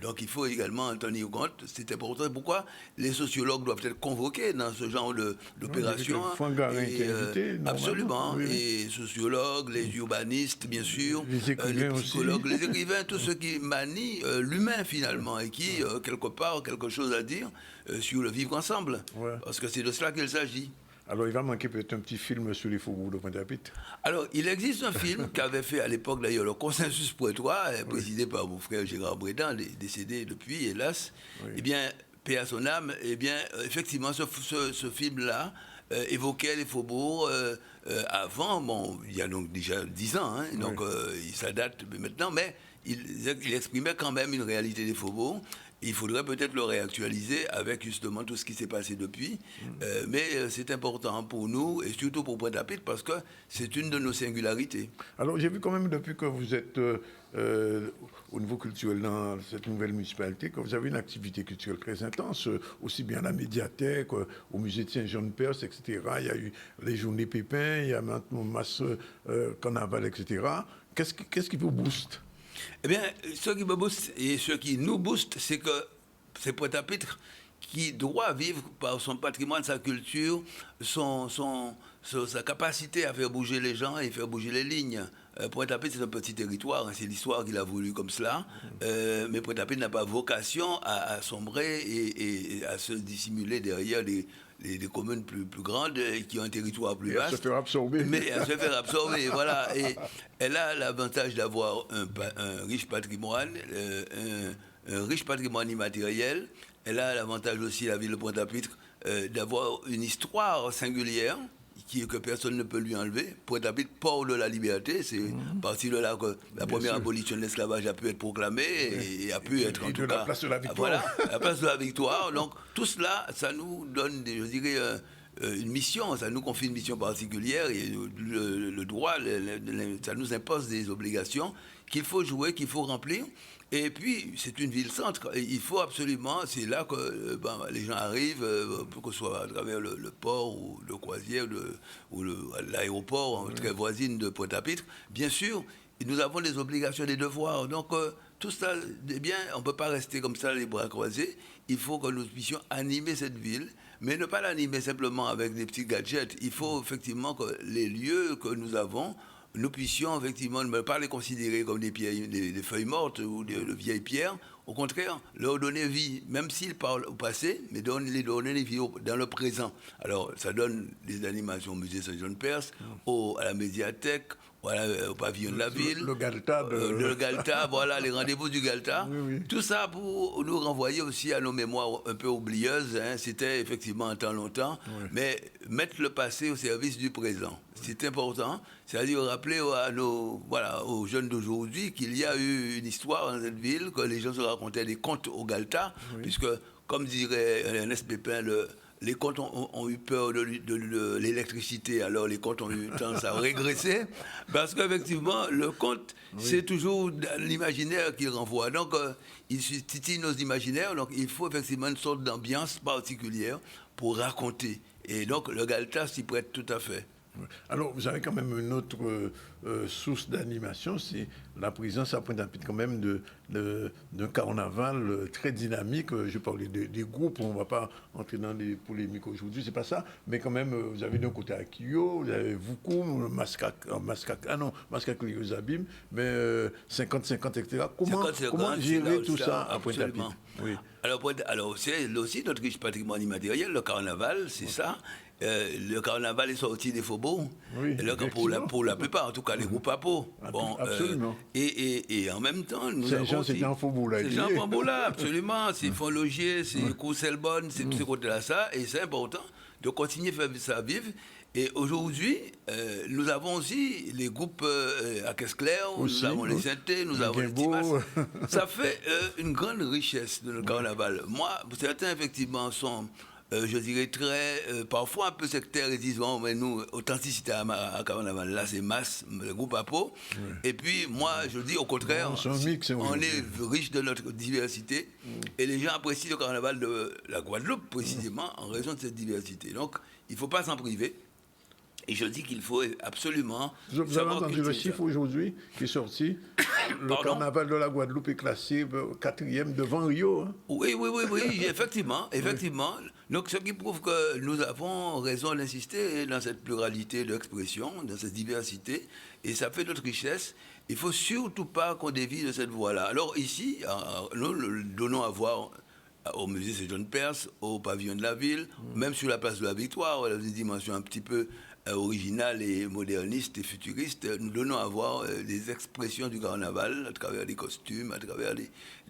Donc il faut également en tenir compte, c'est important. Pourquoi les sociologues doivent être convoqués dans ce genre d'opération. Absolument. Et sociologues, les urbanistes, bien sûr, les psychologues, les écrivains, tous ceux qui manient l'humain finalement et qui, quelque part, ont quelque chose à dire sur le vivre ensemble. Parce que c'est de cela qu'il s'agit. Alors, il va manquer peut-être un petit film sur les faubourgs de Pointe-à-Pitre. Alors, il existe un film qu'avait fait à l'époque, d'ailleurs, le Consensus Poitois, présidé par mon frère Gérard Brédan, décédé depuis, hélas. Eh bien, paix à son âme, eh bien, effectivement, ce film-là évoquait les faubourgs avant, bon, il y a donc déjà 10 ans, hein, donc ça date maintenant, mais il exprimait quand même une réalité des faubourgs. Il faudrait peut-être le réactualiser avec justement tout ce qui s'est passé depuis. Mais c'est important pour nous et surtout pour Pointe-à-Pitre parce que c'est une de nos singularités. Alors j'ai vu quand même depuis que vous êtes au niveau culturel dans cette nouvelle municipalité que vous avez une activité culturelle très intense, aussi bien à la médiathèque, au musée de Saint-Jean-de-Perse, etc. Il y a eu les journées Pépin, il y a maintenant masse carnaval, etc. Qu'est-ce qui vous booste? Eh bien, ce qui me booste et ce qui nous booste, c'est que c'est Pointe-à-Pitre qui doit vivre par son patrimoine, sa culture, sa capacité à faire bouger les gens et faire bouger les lignes. Pointe-à-Pitre, c'est un petit territoire, hein, c'est l'histoire qu'il a voulu comme cela, mais Pointe-à-Pitre n'a pas vocation à sombrer et à se dissimuler derrière des communes plus grandes qui ont un territoire plus vaste. À se faire absorber. Mais à se faire absorber, voilà. Et elle a l'avantage d'avoir un riche patrimoine, un riche patrimoine immatériel. Elle a l'avantage aussi, la ville de Pointe-à-Pitre, d'avoir une histoire singulière que personne ne peut lui enlever. Pointe-à-Pitre, port de la liberté, c'est à partir de là que la première abolition de l'esclavage a pu être proclamée et a pu être en tout cas... la place de la victoire. Voilà, la place de la victoire. Donc tout cela, ça nous donne, je dirais, une mission, ça nous confie une mission particulière et le droit, ça nous impose des obligations qu'il faut jouer, qu'il faut remplir. Et puis, c'est une ville-centre. Il faut absolument, c'est là que les gens arrivent, que ce soit à travers le port ou le croisière ou l'aéroport, très voisine de Pointe-à-Pitre. Bien sûr, nous avons des obligations, des devoirs. Donc, tout ça, eh bien, on ne peut pas rester comme ça, les bras croisés. Il faut que nous puissions animer cette ville, mais ne pas l'animer simplement avec des petits gadgets. Il faut effectivement que les lieux que nous avons, nous puissions effectivement ne pas les considérer comme des feuilles mortes ou de vieilles pierres. Au contraire, leur donner vie, même s'ils parlent au passé, mais les donner vie dans le présent. Alors, ça donne des animations au musée Saint-Jean-de-Perse, à la médiathèque, voilà, au pavillon de la ville. Le Galta. Le Galta, voilà, les rendez-vous du Galta. Oui. Tout ça pour nous renvoyer aussi à nos mémoires un peu oublieuses. Hein. C'était effectivement un temps longtemps, mais mettre le passé au service du présent. C'est important, c'est-à-dire rappeler aux jeunes d'aujourd'hui qu'il y a eu une histoire dans cette ville, que les gens se racontaient des contes au Galta, puisque, comme dirait Ernest Pépin, les contes ont eu peur de l'électricité, alors les contes ont eu tendance à régresser, parce qu'effectivement, le conte, c'est toujours l'imaginaire qu'il renvoie. Donc, il titille nos imaginaires, donc il faut effectivement une sorte d'ambiance particulière pour raconter. Et donc, le Galta s'y prête tout à fait. Alors, vous avez quand même une autre source d'animation, c'est la présence à Pointe-à-Pitre quand même d'un carnaval très dynamique. Je parlais des groupes, on ne va pas entrer dans des polémiques aujourd'hui, c'est pas ça, mais quand même, vous avez d'un côté Akio, vous avez Voukoum, Mascac les Abîmes, mais 50-50, etc. Comment gérer tout ça à Pointe-à-Pitre? Alors, c'est aussi notre riche patrimoine immatériel, le carnaval, c'est ça. le carnaval est sorti des faubourgs, Oui, pour la plupart, en tout cas les groupes à peau. Bon, absolument. Et en même temps, nous Ces avons gens, aussi... c'était en faubourg là. Ces gens en faubourg là, absolument. C'est Font-Logier, c'est Courcelles-Bonne, c'est tous ces côtés-là, ça. Et c'est important de continuer à faire ça vivre. Et aujourd'hui, nous avons aussi les groupes à Caisse-Claire, nous avons les synthés, nous avons les Timas. Ça fait une grande richesse de notre carnaval. Moi, certains, effectivement, sont, je dirais, très, parfois un peu sectaires et disent, bon, mais nous, authenticité à carnaval, là, c'est masse, le groupe à peau. Et puis, moi, je dis au contraire, on est riche de notre diversité et les gens apprécient le carnaval de la Guadeloupe, précisément, en raison de cette diversité. Donc, il ne faut pas s'en priver. Et je dis qu'il faut absolument... Vous avez entendu le chiffre aujourd'hui qui est sorti. Le carnaval de la Guadeloupe est classé 4e devant Rio. Hein. Oui, effectivement. Donc, ce qui prouve que nous avons raison d'insister dans cette pluralité d'expression, dans cette diversité, et ça fait notre richesse. Il ne faut surtout pas qu'on dévie de cette voie-là. Alors ici, nous le donnons à voir au musée Saint-Jean-de-Perse, au pavillon de la ville, même sur la place de la Victoire, dans une dimension un petit peu originale et moderniste et futuriste, nous donnons à voir des expressions du carnaval à travers des costumes, à travers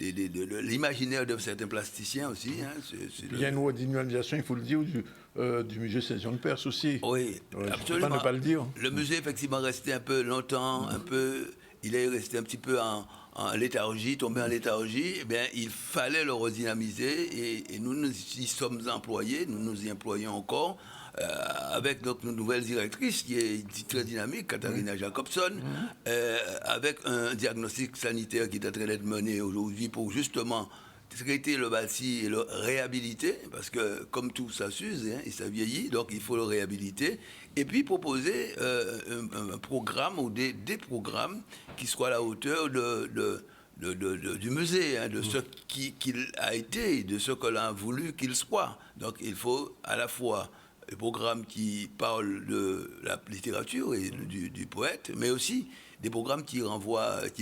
l'imaginaire de certains plasticiens aussi. Hein, il y a une redynamisation, il faut le dire, du musée Saint-Jean-de-Perse aussi. Oui, absolument. Pas ne pas le dire. Le musée, effectivement, resté un peu longtemps, il est resté un petit peu en léthargie, tombé en léthargie. Eh bien, il fallait le redynamiser et nous y sommes employés, nous nous y employons encore. Avec donc une nouvelle directrice qui est très dynamique, Katharina Jacobson, avec un diagnostic sanitaire qui est en train d'être mené aujourd'hui pour justement traiter le bâti et le réhabiliter, parce que comme tout ça s'use et ça vieillit, donc il faut le réhabiliter, et puis proposer un programme ou des programmes qui soient à la hauteur du musée, hein, de ce qu'il a été, de ce que l'on a voulu qu'il soit. Donc il faut à la fois des programmes qui parlent de la littérature et du poète, mais aussi des programmes qui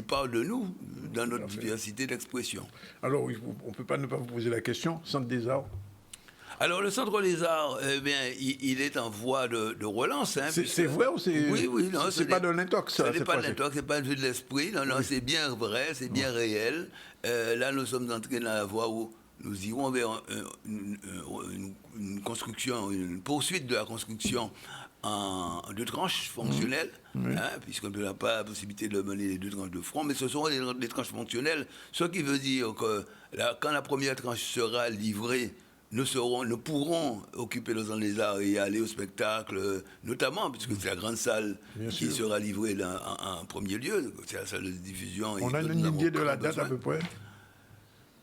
parlent de nous, dans notre diversité d'expression. Alors, on ne peut pas ne pas vous poser la question, Centre des Arts. Alors, le Centre des Arts, il est en voie de relance. Hein, c'est vrai ou c'est... Oui, non. C'est pas de l'intox, ça. Ce n'est pas de l'intox, c'est pas un jeu de l'esprit. Non, c'est bien vrai, c'est bien réel. Là, nous sommes entrés dans la voie où nous irons vers une construction, une poursuite de la construction en 2 tranches fonctionnelles, puisqu'on n'a pas la possibilité de mener les 2 tranches de front, mais ce seront des tranches fonctionnelles, ce qui veut dire que quand la première tranche sera livrée, nous pourrons occuper le Centre des Arts et aller au spectacle, notamment, puisque c'est la grande salle qui sera livrée en premier lieu, c'est la salle de diffusion. On a une idée de la date à peu près?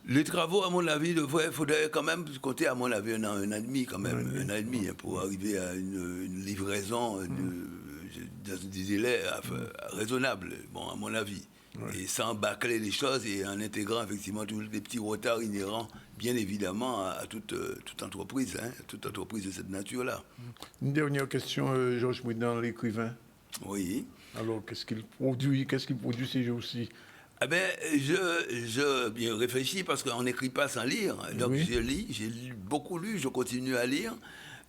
Les travaux, à mon avis, il faudrait quand même compter, à mon avis, un an et demi, quand même, un an et demi, pour arriver à une livraison dans des délais raisonnables, bon, à mon avis. Et sans bâcler les choses et en intégrant effectivement tous les petits retards inhérents, bien évidemment, à toute entreprise, toute entreprise de cette nature-là. Une dernière question, Georges Bridand, l'écrivain. Oui. Alors, qu'est-ce qu'il produit ces jours-ci? Eh bien, je bien réfléchis parce qu'on n'écrit pas sans lire. Donc, j'ai beaucoup lu, je continue à lire.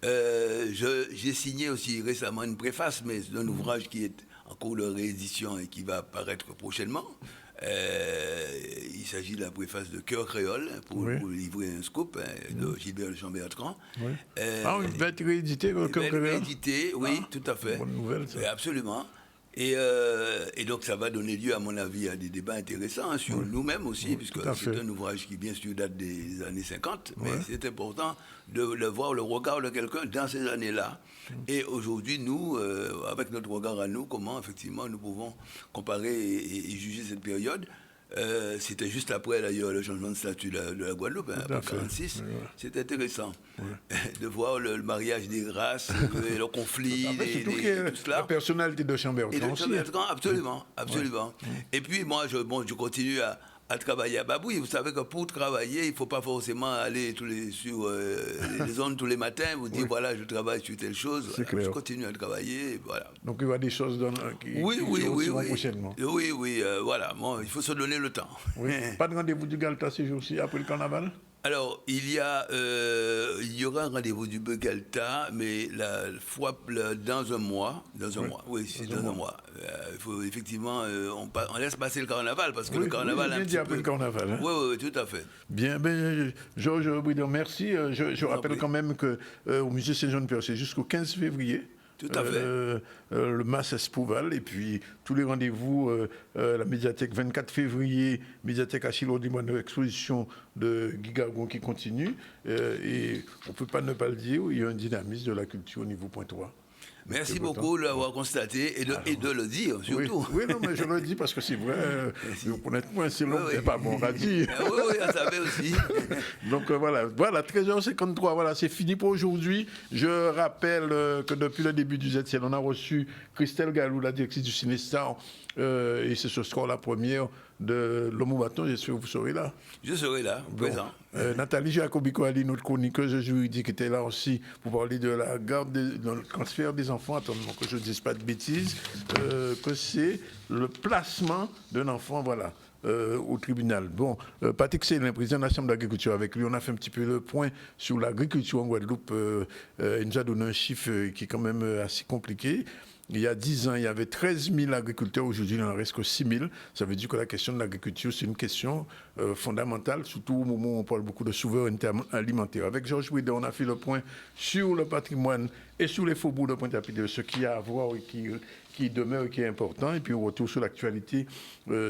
J'ai signé aussi récemment une préface, mais d'un ouvrage qui est en cours de réédition et qui va apparaître prochainement. Il s'agit de la préface de Cœur créole pour livrer un scoop de Gilbert Chambertrand. Il va être réédité, Cœur créole. Réédité, oui, tout à fait. Bonne nouvelle, ça. Absolument. Et donc, ça va donner lieu, à mon avis, à des débats intéressants sur nous-mêmes aussi, puisque c'est un ouvrage qui, bien sûr, date des années 50, mais c'est important de voir le regard de quelqu'un dans ces années-là. Et aujourd'hui, nous, avec notre regard à nous, comment, effectivement, nous pouvons comparer et juger cette période. C'était juste après, d'ailleurs, le changement de statut de la Guadeloupe, après 1946. C'est intéressant de voir le mariage des races, le conflit, tout cela. La personnalité de Chambertrand aussi. Absolument. Et puis, moi, je continue à travailler à Baboui. Vous savez que pour travailler, il ne faut pas forcément aller sur les ondes tous les matins, vous dire, voilà, je travaille sur telle chose. Voilà, je continue à travailler, voilà. Donc, il y aura des choses qui prochainement. Oui, voilà. Bon, il faut se donner le temps. Pas de rendez-vous du Galta ces jours-ci, après le carnaval? Alors, il y aura un rendez-vous du Begalta, mais dans un mois. Dans un mois. Il faut effectivement, on laisse passer le carnaval, parce que le carnaval... Oui, bien après le carnaval. Hein. Oui, tout à fait. Bien, Georges Bridon, merci. Je rappelle quand même qu'au musée Saint-Jean-de-Père, c'est jusqu'au 15 février. Tout à fait. Le Mas Espouval, et puis tous les rendez-vous, la médiathèque 24 février, médiathèque Achille Audimone, exposition de Guy Gargon qui continue. Et on ne peut pas ne pas le dire, il y a un dynamisme de la culture au niveau point 3. Merci beaucoup de l'avoir constaté et de le dire, surtout. Oui, non, mais je le dis parce que c'est vrai. Honnêtement, c'est long, c'est pas bon à dire. Oui, on savait aussi. Donc voilà, 13h53, voilà, c'est fini pour aujourd'hui. Je rappelle que depuis le début du ZCL, on a reçu Christelle Gallou, la directrice du Cinestar, et c'est ce soir la première de L'Homme au bâton. J'espère que vous serez là. Je serai là, présent. Nathalie Jacobi-Coali, notre chroniqueuse juridique, était là aussi pour parler de la garde, le transfert des enfants. Attendez que je ne dise pas de bêtises, que c'est le placement d'un enfant, voilà. Au tribunal. Bon, Patrick Célin, président de la Chambre d'agriculture, avec lui, on a fait un petit peu le point sur l'agriculture en Guadeloupe. Il nous a donné un chiffre qui est quand même assez compliqué. Il y a 10 ans, il y avait 13 000 agriculteurs. Aujourd'hui, il n'en reste que 6 000. Ça veut dire que la question de l'agriculture, c'est une question fondamentale, surtout au moment où on parle beaucoup de souveraineté alimentaire. Avec Georges Bridon, on a fait le point sur le patrimoine et sur les faubourgs de Pointe-à-Pitre, ce qu'il y a à voir et qui demeure et qui est important. Et puis on retourne sur l'actualité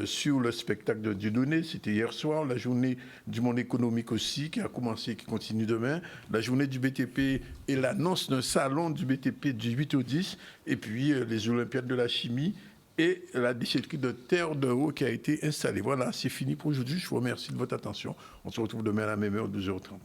sur le spectacle de Dieudonné. C'était hier soir, la journée du monde économique aussi, qui a commencé et qui continue demain. La journée du BTP et l'annonce d'un salon du BTP du 8 au 10. Et puis les Olympiades de la chimie et la déchetterie de terre de haut qui a été installée. Voilà, c'est fini pour aujourd'hui. Je vous remercie de votre attention. On se retrouve demain à la même heure, 12h30.